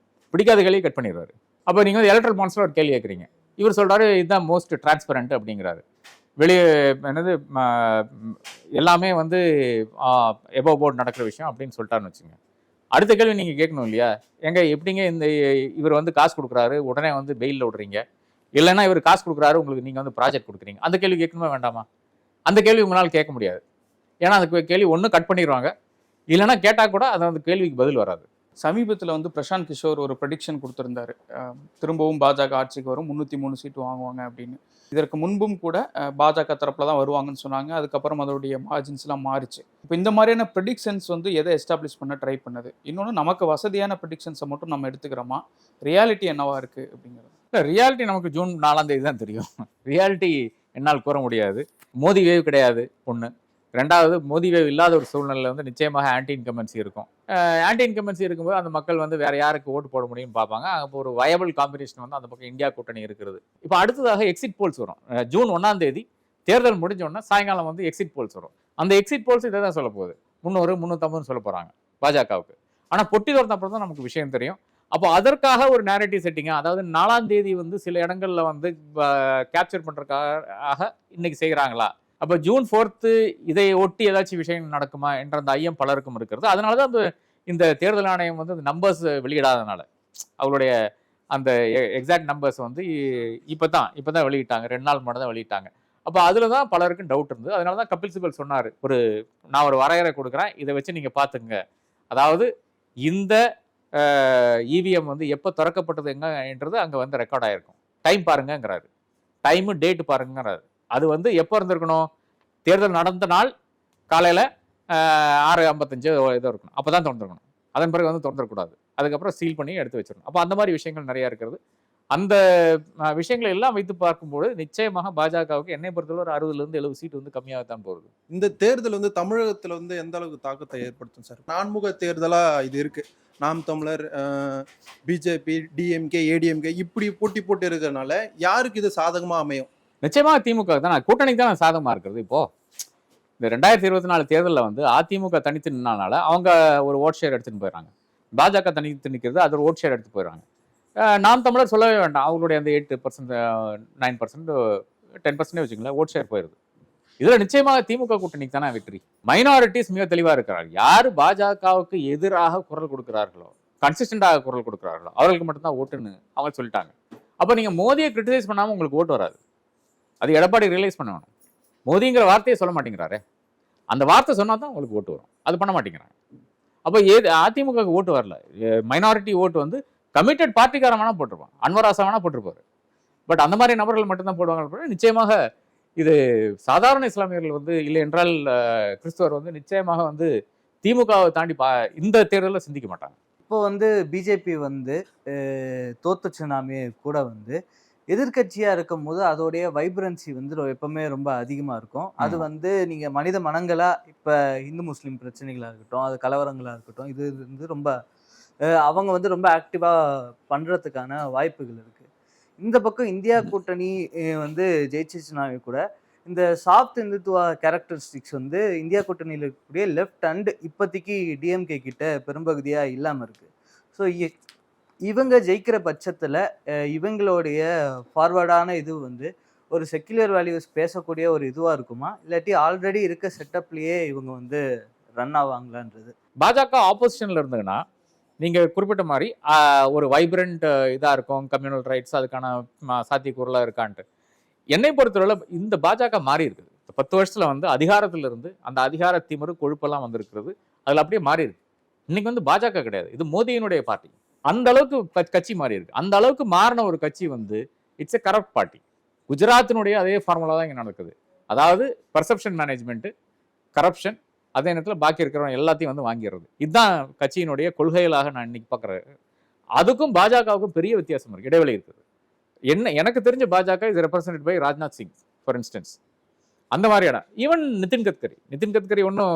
பிடிக்காத கேள்வி கட் பண்ணிடுவாரு. அப்போ நீங்கள் வந்து எலக்ட்ரல் பாண்ட்ஸில் ஒரு கேள்வி கேட்குறீங்க, இவர் சொல்கிறாரு இதுதான் மோஸ்ட் டிரான்ஸ்பரண்ட் அப்படிங்கிறாரு. வெளியே என்னது எல்லாமே வந்து எபோவ் போர்டு நடக்கிற விஷயம் அப்படின்னு சொல்லிட்டாருன்னு வச்சுங்க. அடுத்த கேள்வி நீங்கள் கேட்கணும் இல்லையா, எங்க எப்படிங்க இந்த இவர் வந்து காசு கொடுக்குறாரு உடனே வந்து பெயிலில் விடுறீங்க, இல்லைன்னா இவர் காசு கொடுக்குறாரு உங்களுக்கு நீங்கள் வந்து ப்ராஜெக்ட் கொடுக்குறீங்க, அந்த கேள்வி கேட்கணுமா வேண்டாமா? அந்த கேள்வி உங்களால் கேட்க முடியாது. ஏன்னா அந்த கேள்வி ஒன்று கட் பண்ணிடுவாங்க, இல்லைன்னா கேட்டால் கூட அது அந்த கேள்விக்கு பதில் வராது. சமீபத்தில் வந்து பிரசாந்த் கிஷோர் ஒரு ப்ரெடிக்ஷன் கொடுத்துருந்தாரு, திரும்பவும் பாஜக ஆட்சிக்கு வரும், 303 சீட்டு வாங்குவாங்க அப்படின்னு. இதற்கு முன்பும் கூட பாஜக தரப்பில் தான் வருவாங்கன்னு சொன்னாங்க. அதுக்கப்புறம் அதோடைய மார்ஜின்ஸ்லாம் மாறிச்சு. இப்போ இந்த மாதிரியான ப்ரெடிக்ஷன்ஸ் வந்து எதை எஸ்டாப்ளிஷ் பண்ண ட்ரை பண்ணுது? இன்னொன்று, நமக்கு வசதியான ப்ரெடிக்ஷன்ஸை மட்டும் நம்ம எடுத்துக்கிறோமா, ரியாலிட்டி என்னவா இருக்குது அப்படிங்கிறது? இல்லை, ரியாலிட்டி நமக்கு ஜூன் 4ஆம் தேதி தான் தெரியும். ரியாலிட்டி என்னால் கூற முடியாது. மோடி வேவ் கிடையாது ஒன்று. ரெண்டாவது, மோடி வேவ் இல்லாத ஒரு சூழ்நிலையில் வந்து நிச்சயமாக ஆன்டி இன்கம்பன்சி இருக்கும். ஆன்டி இன்கம்பன்சி இருக்கும்போது அந்த மக்கள் வந்து வேற யாருக்கு ஓட்டு போட முடியும்னு பார்ப்பாங்க. அப்போ ஒரு வயபிள் காம்பினேஷன் வந்து அந்த பக்கம் இந்தியா கூட்டணி இருக்கிறது. இப்போ அடுத்ததாக எக்ஸிட் போல்ஸ் வரும். ஜூன் 1ஆம் தேதி தேர்தல் முடிஞ்சோடனே சாயங்காலம் வந்து எக்ஸிட் போல்ஸ் வரும். அந்த எக்ஸிட் போல்ஸ் இதை தான் சொல்ல போகுது, 300 350 சொல்ல போகிறாங்க பாஜகவுக்கு. ஆனால் பொட்டி தோர்த்த அப்புறம் தான் நமக்கு விஷயம் தெரியும். அப்போ அதற்காக ஒரு நேரேட்டிவ் செட்டிங்காக, அதாவது 4ஆம் தேதி வந்து சில இடங்களில் வந்து கேப்சர் பண்ணுறதுக்காக இன்னைக்கு செய்கிறாங்களா, அப்போ ஜூன் 4 இதை ஒட்டி ஏதாச்சும் விஷயம் நடக்குமா என்ற அந்த ஐயம் பலருக்கும் இருக்கிறது. அதனால தான் இந்த தேர்தல் ஆணையம் வந்து அந்த நம்பர்ஸ் வெளியிடாதனால, அவங்களுடைய அந்த எக்ஸாக்ட் நம்பர்ஸ் வந்து இப்போ தான் வெளியிட்டாங்க, 2 நாள் மட்டும் தான் வெளியிட்டாங்க. அப்போ அதில் தான் பலருக்கும் டவுட் இருந்தது. அதனால தான் கபில் சிபல் சொன்னார், நான் ஒரு வரையறை கொடுக்குறேன், இதை வச்சு நீங்கள் பார்த்துங்க. அதாவது இந்த இவிஎம் வந்து எப்போ திறக்கப்பட்டது எங்கன்றது அங்கே வந்து ரெக்கார்ட் ஆகிருக்கும், டைம் பாருங்கங்கிறாரு, டைமு டேட்டு பாருங்கிறாரு. அது வந்து எப்போ இருந்திருக்கணும், தேர்தல் நடந்த நாள் காலையில் 6:55 ஏதோ இருக்கணும், அப்போ தான் திறந்துருக்கணும். அதன் பிறகு வந்து திறந்துடக்கூடாது. அதுக்கப்புறம் சீல் பண்ணி எடுத்து வச்சிடணும். அப்போ அந்த மாதிரி விஷயங்கள் நிறையா இருக்கிறது. அந்த விஷயங்களை எல்லாம் வைத்து பார்க்கும்போது நிச்சயமாக பாஜகவுக்கு என்னை பொறுத்தவரை ஒரு 60-70 சீட் வந்து கம்மியாகத்தான் போகுது. இந்த தேர்தல் வந்து தமிழகத்துல வந்து எந்த அளவுக்கு தாக்கத்தை ஏற்படுத்தும் சார்? நான்முக தேர்தலா இது இருக்கு. நாம் தமிழர், பிஜேபி, டிஎம்கே, ஏடிஎம்கே இப்படி போட்டி போட்டு இருக்கிறதுனால யாருக்கு இது சாதகமா அமையும்? நிச்சயமாக திமுக தான், கூட்டணிக்கு தான் சாதகமா இருக்கிறது. இப்போ இந்த 2024 தேர்தலில் வந்து அதிமுக தனித்து நின்னால அவங்க ஒரு ஓட் ஷேர் எடுத்துட்டு போயிடறாங்க. பாஜக தனித்து நிற்கிறது, அது ஒரு ஓட் ஷேர் எடுத்து போயிடறாங்க. நாம் தமிழர் சொல்லவே வேண்டாம், அவங்களுடைய அந்த 8%, 9%, 10% வச்சுங்களேன் ஓட் ஷேர் போயிருது. இதுல நிச்சயமாக திமுக கூட்டணிக்கு தானே வெற்றி. மைனாரிட்டிஸ் மிக தெளிவா இருக்கிறார். யாரு பாஜகவுக்கு எதிராக குரல் கொடுக்கிறார்களோ, கன்சிஸ்டண்டாக குரல் கொடுக்கிறார்களோ அவர்களுக்கு மட்டும்தான் ஓட்டுன்னு அவங்க சொல்லிட்டாங்க. அப்ப நீங்க மோதியை கிரிட்டிசைஸ் பண்ணாம உங்களுக்கு ஓட்டு வராது. அது எடப்பாடி ரியலைஸ் பண்ண வேணும். மோதிங்கிற வார்த்தையை சொல்ல மாட்டேங்கிறாரு, அந்த வார்த்தை சொன்னா தான் உங்களுக்கு ஓட்டு வரும். அது பண்ண மாட்டேங்கிறாங்க. அப்ப அதிமுக ஓட்டு வரல. மைனாரிட்டி ஓட்டு வந்து கமிட்டட் பார்ட்டிக்காரன் வேணா போட்டிருப்பான், அன்வர் ஆசா வேணா போட்டிருப்பாரு. பட் அந்த மாதிரி நபர்கள் மட்டும்தான் போடுவாங்க. நிச்சயமாக இது சாதாரண இஸ்லாமியர்கள் வந்து இல்லை என்றால் கிறிஸ்துவர் வந்து நிச்சயமாக வந்து திமுகவை தாண்டி இந்த தேர்தலில் சிந்திக்க மாட்டாங்க. இப்போ வந்து பிஜேபி வந்து தோத்துச்சுனாமே கூட வந்து எதிர்கட்சியா இருக்கும் போது அதோடைய வைப்ரன்சி வந்து எப்பவுமே ரொம்ப அதிகமா இருக்கும். அது வந்து நீங்க மனித மனங்களா இப்ப இந்து முஸ்லீம் பிரச்சனைகளா இருக்கட்டும், அது கலவரங்களா இருக்கட்டும், இது வந்து ரொம்ப அவங்க வந்து ரொம்ப ஆக்டிவா பண்றதுக்கான வாய்ப்புகள் இருக்கு. இந்த பக்கம் இந்தியா கூட்டணி வந்து ஜெயிச்சிச்சுனாவே கூட இந்த சாஃப்ட் இந்துத்துவா கேரக்டரிஸ்டிக்ஸ் வந்து இந்தியா கூட்டணியில் இருக்கக்கூடிய லெஃப்ட் அண்ட் இப்போதைக்கு டிஎம்கே கிட்ட பெரும்பகுதியா இல்லாம இருக்கு. ஸோ இவங்க ஜெயிக்கிற பட்சத்துல இவங்களுடைய ஃபார்வர்டான இது வந்து ஒரு செக்யுலர் வேல்யூஸ் பேசக்கூடிய ஒரு இதுவா இருக்குமா, இல்லாட்டி ஆல்ரெடி இருக்க செட்டப்லயே இவங்க வந்து ரன் ஆவாங்களான்றது? பாஜக ஆப்போசிஷன்ல இருந்ததுன்னா நீங்க குறிப்பிட்ட மாதிரி ஒரு வைப்ரண்ட் இதா இருக்கும், கம்யூனல் ரைட்ஸ் அதுக்கான சாத்தியக்கூறலாம் இருக்கான்ட்டு. என்னை பொறுத்தவரை இந்த பாஜக மாறி இருக்குது. 10 வருஷத்துல வந்து அதிகாரத்துல இருந்து அந்த அதிகார திமிரு கொழுப்பெல்லாம் வந்திருக்கிறது, அதுல அப்படியே மாறி இருக்கு. இன்னைக்கு வந்து பாஜக கிடையாது, இது மோடியினுடைய பார்ட்டி. அந்த அளவுக்கு கட்சி மாறி இருக்கு. அந்த அளவுக்கு மாறின ஒரு கட்சி வந்து இட்ஸ் எ கரப்ட் பார்ட்டி. குஜராத்தினுடைய அதே ஃபார்முலா தான் இங்க நடக்குது. அதாவது பர்செப்ஷன் மேனேஜ்மெண்ட், கரப்ஷன், அதே நேரத்தில் பாக்கி இருக்கிறவங்க எல்லாத்தையும் வந்து வாங்கிடுறது. இதுதான் கட்சியினுடைய கொள்கைகளாக நான் இன்னைக்கு பார்க்குறேன். அதுக்கும் பாஜகவுக்கும் பெரிய வித்தியாசம் இருக்கு, இடைவெளி இருக்குது. எனக்கு தெரிஞ்ச பாஜக is represented by Rajnath Singh for instance. அந்த மாதிரியான ஈவன் நிதின் கட்கரி ஒன்றும்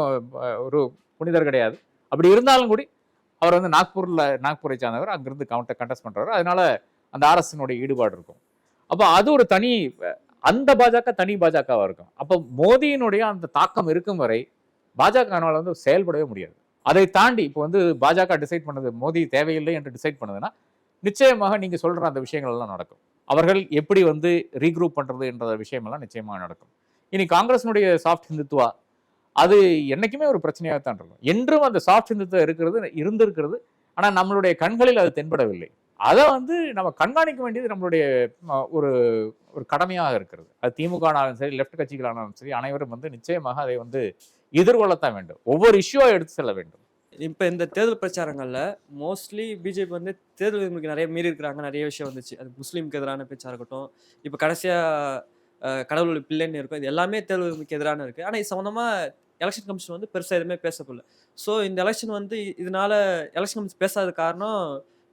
ஒரு புனிதர் கிடையாது. அப்படி இருந்தாலும் கூட அவர் வந்து நாக்பூரை சார்ந்தவர், அங்கிருந்து கண்டெஸ்ட் பண்றாரு. அதனால அந்த ஆர்எஸ்னுடைய ஈடுபாடு இருக்கும். அப்போ அது ஒரு தனி, அந்த பாஜக தனி பாஜகவா இருக்கும். அப்போ மோடியினுடைய அந்த தாக்கம் இருக்கும் வரை பாஜகனால வந்து செயல்படவே முடியாது. அதை தாண்டி இப்போ வந்து பாஜக டிசைட் பண்ணது மோடி தேவையில்லை என்று டிசைட் பண்ணதுன்னா நிச்சயமாக நீங்க சொல்ற அந்த விஷயங்கள் எல்லாம் நடக்கும். அவர்கள் எப்படி வந்து ரீக்ரூப் பண்றது என்ற விஷயமெல்லாம் நிச்சயமாக நடக்கும். இனி காங்கிரஸினுடைய சாஃப்ட் ஹிந்துத்துவா அது என்னைக்குமே ஒரு பிரச்சனையாக தான் இருக்கும். என்றும் அந்த சாஃப்ட் ஹிந்துத்துவா இருந்திருக்கிறது. ஆனால் நம்மளுடைய கண்களில் அது தென்படவில்லை. அதை வந்து நம்ம கண்காணிக்க வேண்டியது நம்மளுடைய ஒரு ஒரு கடமையாக இருக்கிறது. அது திமுக ஆனாலும் சரி, லெஃப்ட் கட்சிகளானாலும் சரி, அனைவரும் வந்து நிச்சயமாக அதை வந்து எதிர்கொள்ளத்தான் வேண்டும். ஒவ்வொரு இஷ்யூவா எடுத்து செல்ல வேண்டும். இப்போ இந்த தேர்தல் பிரச்சாரங்களில் மோஸ்ட்லி பிஜேபி வந்து தேர்தல் விதிமுறைக்கு நிறைய மீறி இருக்கிறாங்க. நிறைய விஷயம் வந்துச்சு. அது முஸ்லீமுக்கு எதிரான பேச்சாக இருக்கட்டும், இப்போ கடைசியாக கடவுள் பிள்ளைன்னு இருக்கும், இது எல்லாமே தேர்தல் விதிமுறைக்கு எதிரான இருக்குது. ஆனால் இது சம்மந்தமாக எலெக்ஷன் கமிஷன் வந்து பெருசாக எதுவுமே பேசப்படல. ஸோ இந்த எலெக்ஷன் வந்து இதனால எலெக்ஷன் கமிஷன் பேசாத காரணம்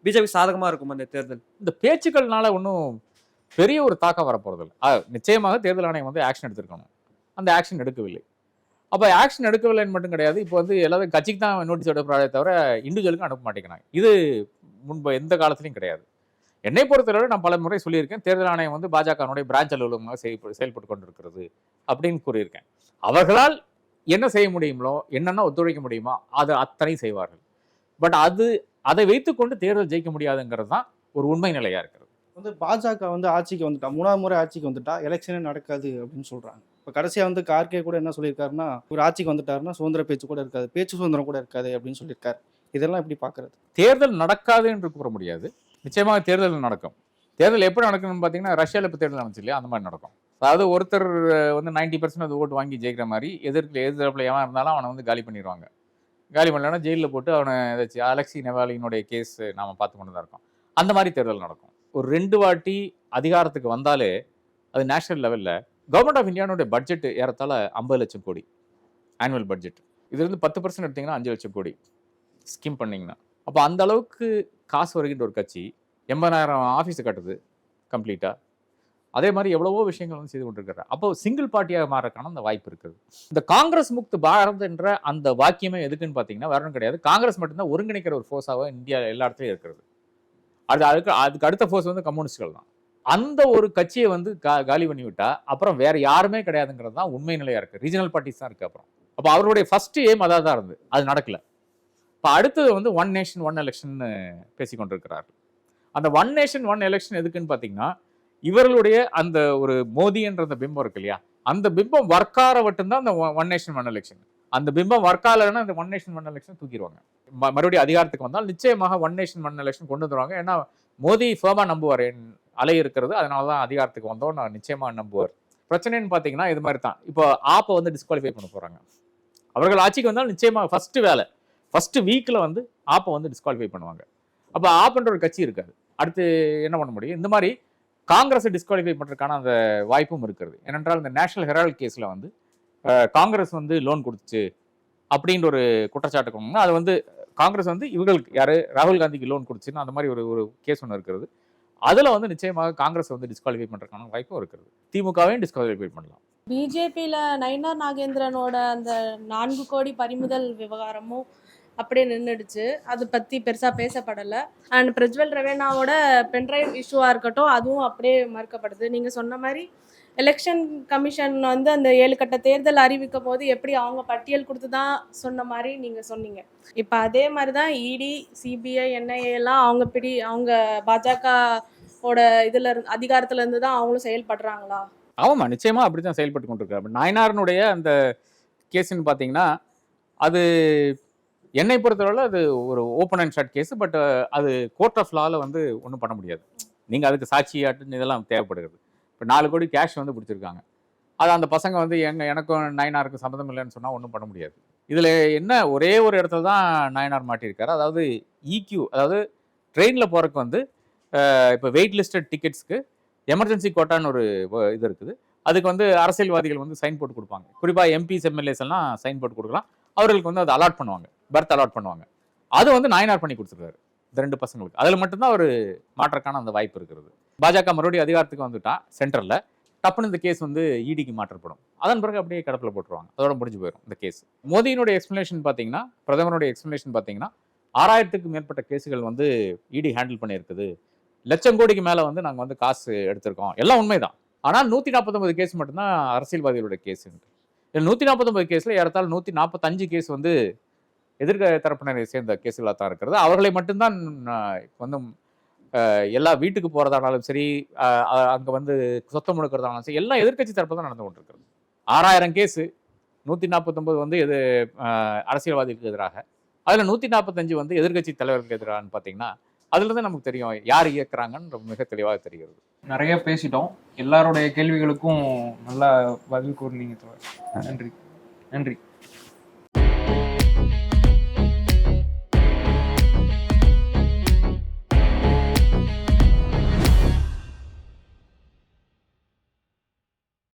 பிஜேபி சாதகமாக இருக்கும் அந்த தேர்தல். இந்த பேச்சுக்கள்னால ஒன்றும் பெரிய ஒரு தாக்கம் வரப்போறதில்லை. நிச்சயமாக தேர்தல் ஆணையம் வந்து ஆக்ஷன் எடுத்திருக்கணும். அந்த ஆக்ஷன் எடுக்கவில்லை. அப்போ ஆக்ஷன் எடுக்கவில்லைன்னு மட்டும் கிடையாது, இப்போ வந்து எல்லாரும் கட்சிக்கு தான் நோட்டீஸ் எடுக்கிறாரே தவிர இண்டிவிஜுவலுக்கு அனுப்ப மாட்டேங்கிறாங்க. இது முன்பு எந்த காலத்திலையும் கிடையாது. என்னை பொறுத்தவரை நான் பல முறை சொல்லியிருக்கேன், தேர்தல் ஆணையம் வந்து பாஜகனுடைய பிரான்ச் அலுவலகமாக செயல்பட்டு கொண்டிருக்கிறது அப்படின்னு கூறியிருக்கேன். அவர்களால் என்ன செய்ய முடியுமோ, என்னென்ன ஒத்துழைக்க முடியுமோ அதை அத்தனை செய்வார்கள். பட் அதை வைத்துக்கொண்டு தேர்தல் ஜெயிக்க முடியாதுங்கிறது தான் ஒரு உண்மை நிலையா இருக்கிறது. வந்து பாஜக வந்து ஆட்சிக்கு வந்துட்டா, 3ஆவது முறை ஆட்சிக்கு வந்துட்டா எலெக்ஷனே நடக்காது அப்படின்னு சொல்றாங்க. இப்போ கடைசியாக வந்து கார்கே கூட என்ன சொல்லியிருக்காருன்னா, ஒரு ஆட்சிக்கு வந்துட்டாருன்னா சுதந்திர பேச்சு கூட இருக்காது, பேச்சு சுதந்திரம் கூட இருக்காது அப்படின்னு சொல்லியிருக்காரு. இதெல்லாம் எப்படி பார்க்கறது? தேர்தல் நடக்காது என்று கூற முடியாது. நிச்சயமாக தேர்தல் நடக்கும். தேர்தல் எப்படி நடக்கணும்னு பார்த்தீங்கன்னா, ரஷ்யாவில் இப்போ தேர்தல் நடந்துச்சு இல்லையா, அந்த மாதிரி நடக்கும். அதாவது ஒருத்தர் வந்து 90% ஓட்டு வாங்கி ஜெயிக்கிற மாதிரி எதிர்ப்பில் எவன் இருந்தாலும் அவனை வந்து காலி பண்ணிடுவாங்க. காலி பண்ணலன்னா ஜெயிலில் போட்டு அவனை ஏதாச்சும் அலெக்சி நவாலினுடைய கேஸ் நாம் பார்த்து கொண்டு தான் இருக்கோம். அந்த மாதிரி தேர்தல் நடக்கும். ஒரு 2 வாட்டி அதிகாரத்துக்கு வந்தாலே அது நேஷனல் லெவலில் கவர்மெண்ட் ஆஃப் இந்தியாவுடைய பட்ஜெட் ஏறத்தாழ 50 லட்சம் கோடி ஆனுவல் பட்ஜெட். இதுலேருந்து 10% எடுத்தீங்கன்னா 5 லட்சம் கோடி ஸ்கீம் பண்ணிங்கன்னா. அப்போ அந்த அளவுக்கு காசு வருகின்ற ஒரு கட்சி 80,000 ஆஃபீஸ் கட்டுது கம்ப்ளீட்டாக. அதே மாதிரி எவ்வளவோ விஷயங்கள் வந்து செய்து கொண்டிருக்கிறார். அப்போ சிங்கிள் பார்ட்டியாக மாறக்கான அந்த வாய்ப்பு இருக்குது. இந்த காங்கிரஸ் முக்து பாரத் என்ற அந்த வாக்கியமே எதுக்குன்னு பார்த்தீங்கன்னா வேற ஒன்றும் கிடையாது. காங்கிரஸ் மட்டும்தான் ஒருங்கிணைக்கிற ஒரு ஃபோர்ஸாக இந்தியா எல்லா இடத்துலையும் இருக்கிறது. அதுக்கு அடுத்த ஃபோர்ஸ் வந்து கம்யூனிஸ்ட்கள் தான். அந்த ஒரு கட்சியை வந்து காலி பண்ணி விட்டா அப்புறம் வேற யாருமே கிடையாதுங்கிறது தான் உண்மை நிலையா இருக்கு. ரீஜனல் பார்ட்டிஸ் தான் இருக்கு. அப்புறம் அப்போ அவருடைய ஃபர்ஸ்ட் எய்ம் அதாக தான் இருந்தது. அது நடக்கல. இப்போ அடுத்தது வந்து ஒன் நேஷன் ஒன் எலெக்ஷன் பேசிக்கொண்டிருக்கிறார். அந்த ஒன் நேஷன் ஒன் எலெக்ஷன் எதுக்குன்னு பார்த்தீங்கன்னா இவர்களுடைய அந்த ஒரு மோதின்ற அந்த பிம்பம் இருக்கு இல்லையா, அந்த பிம்பம் ஒர்க்கார மட்டும்தான் அந்த ஒன் நேஷன் ஒன் எலெக்ஷன். அந்த பிம்பம் ஒர்க்காலன்னா அந்த ஒன் நேஷன் ஒன் எலெக்ஷன் தூக்கிடுவாங்க. மறுபடியும் அதிகாரத்துக்கு வந்தால் நிச்சயமாக ஒன் நேஷன் ஒன் எலெக்ஷன் கொண்டு வந்துருவாங்க. ஏன்னா மோடி ஃபேமா நம்புவார், அலை இருக்கிறது, அதனால தான் அதிகாரத்துக்கு வந்தோம் நான் நிச்சயமாக நம்புவார். பிரச்சனைன்னு பார்த்தீங்கன்னா இது மாதிரி தான். இப்போ ஆப்பை வந்து டிஸ்குவாலிஃபை பண்ண போகிறாங்க. அவர்கள் ஆட்சிக்கு வந்தால் நிச்சயமாக ஃபர்ஸ்ட் வேலை ஃபர்ஸ்ட் வீக்கில் வந்து ஆப்பை வந்து டிஸ்குவாலிஃபை பண்ணுவாங்க. அப்போ ஆப்புன்ற ஒரு கட்சி இருக்காது. அடுத்து என்ன பண்ண முடியும்? இந்த மாதிரி காங்கிரஸை டிஸ்குவாலிஃபை பண்ணுறதுக்கான அந்த வாய்ப்பும் இருக்கிறது. ஏனென்றால் இந்த நேஷனல் ஹெரால்ட் கேஸில் வந்து காங்கிரஸ் வந்து லோன் கொடுத்துச்சு அப்படின்ற ஒரு குற்றச்சாட்டு கொண்டு அது வந்து காங்கிரஸ் வந்து இவங்களுக்கு யார் ராகுல் காந்திக்கு லோன் கொடுத்துச்சுன்னு அந்த மாதிரி ஒரு கேஸ் ஒன்று இருக்கிறது. அதில் வந்து நிச்சயமாக காங்கிரஸ் வந்து டிஸ்குவாலிஃபை பண்ணுறதுக்கான வாய்ப்பும் இருக்கிறது. திமுகவையும் டிஸ்குவாலிஃபை பண்ணலாம். பிஜேபியில் நயினார் நாகேந்திரனோட அந்த 4 கோடி பறிமுதல் விவகாரமும் அப்படியே நின்றுடுச்சு. அதை பற்றி பெருசாக பேசப்படலை. அண்ட் பிரஜ்வல் ரவேனாவோட பென்ட்ரைவ் இஷ்யூவாக இருக்கட்டும், அதுவும் அப்படியே மறுக்கப்படுது. நீங்கள் சொன்ன மாதிரி எலெக்ஷன் கமிஷன் வந்து அந்த 7 கட்ட தேர்தல் அறிவிக்கும் போது எப்படி அவங்க பட்டியல் கொடுத்து தான் சொன்ன மாதிரி நீங்கள் சொன்னீங்க. இப்போ அதே மாதிரி தான் இடி, சிபிஐ, என்ஐஏ எல்லாம் அவங்க பாஜகவோட இதில் அதிகாரத்துலேருந்து தான் அவங்களும் செயல்படுறாங்களா? ஆமாம், நிச்சயமாக அப்படி தான் செயல்பட்டு கொண்டிருக்காரு. நயனாரனுடைய அந்த கேஸுன்னு பார்த்தீங்கன்னா அது என்னை பொறுத்தவரை அது ஒரு open and shut case. But அது கோர்ட் ஆஃப் லாவில் வந்து ஒன்றும் பண்ண முடியாது. நீங்கள் அதுக்கு சாட்சியாட்டுன்னு இதெல்லாம் தேவைப்படுகிறது. இப்போ 4 கோடி கேஷ் வந்து பிடிச்சிருக்காங்க. அது அந்த பசங்க வந்து எனக்கும் நயனாருக்கும் சம்மந்தம் இல்லைன்னு சொன்னால் ஒன்றும் பண்ண முடியாது. இதில் என்ன ஒரே ஒரு இடத்துல தான் நயனார் மாட்டியிருக்காரு. அதாவது இக்யூ, அதாவது ட்ரெயினில் போகிறதுக்கு வந்து இப்போ வெயிட் லிஸ்டட் டிக்கெட்ஸ்க்கு எமர்ஜென்சி கோட்டான்னு ஒரு இது இருக்குது. அதுக்கு வந்து அரசியல்வாதிகள் வந்து சைன் போட்டு கொடுப்பாங்க. குறிப்பாக எம்பிஸ் எம்எல்ஏஸ் எல்லாம் சைன் போட்டு கொடுக்கலாம். அவர்களுக்கு வந்து அதை அலாட் பண்ணுவாங்க, பர்த் அலாட் பண்ணுவாங்க. அது வந்து நயனார் பண்ணி கொடுத்துருக்காரு இந்த 2 பசங்களுக்கு. அதில் மட்டும்தான் ஒரு மாற்றக்கான அந்த வாய்ப்பு இருக்கிறது. பாஜக மறுபடியும் அதிகாரத்துக்கு வந்துட்டா சென்டரில் டப்புன்னு இந்த கேஸ் வந்து இடிக்கு மாற்றப்படும். அதன் பிறகு அப்படியே கடப்பில் போட்டுருவாங்க. அதோட முடிஞ்சு போயிடும் இந்த கேஸ். மோடியினுடைய எக்ஸ்பிளனேஷன் பார்த்தீங்கன்னா, பிரதமருடைய எக்ஸ்பிளனேஷன் பார்த்தீங்கன்னா 6000க்கும் மேற்பட்ட கேஸுகள் வந்து இடி ஹேண்டில் பண்ணியிருக்குது. லட்சம் கோடிக்கு மேலே வந்து நாங்கள் வந்து காசு எடுத்திருக்கோம். எல்லாம் உண்மைதான். ஆனால் 149 கேஸ் மட்டும்தான் அரசியல்வாதிகளோட கேஸ். 149 கேஸில் ஏறத்தாழ 145 கேஸ் வந்து எதிர்க்க தரப்பினரை சேர்ந்த கேஸுகளாக தான் இருக்கிறது. அவர்களை மட்டும்தான் வந்து எல்லா வீட்டுக்கு போகிறதானாலும் சரி, அங்கே வந்து சொத்தம் முழுக்கிறதானாலும் சரி, எல்லாம் எதிர்க்கட்சி தரப்பு தான் நடந்து கொண்டிருக்கிறது. 6000 கேஸு, 149 வந்து அரசியல்வாதிகளுக்கு எதிராக, அதில் 145 வந்து எதிர்க்கட்சி தலைவர்களுக்கு எதிராகன்னு பார்த்தீங்கன்னா அதுலேருந்து நமக்கு தெரியும் யார் இயக்குறாங்கன்னு மிக தெளிவாக தெரிகிறது. நிறைய பேசிட்டோம். எல்லாருடைய கேள்விகளுக்கும் நல்லா பதில் கூறினீங்க. நன்றி.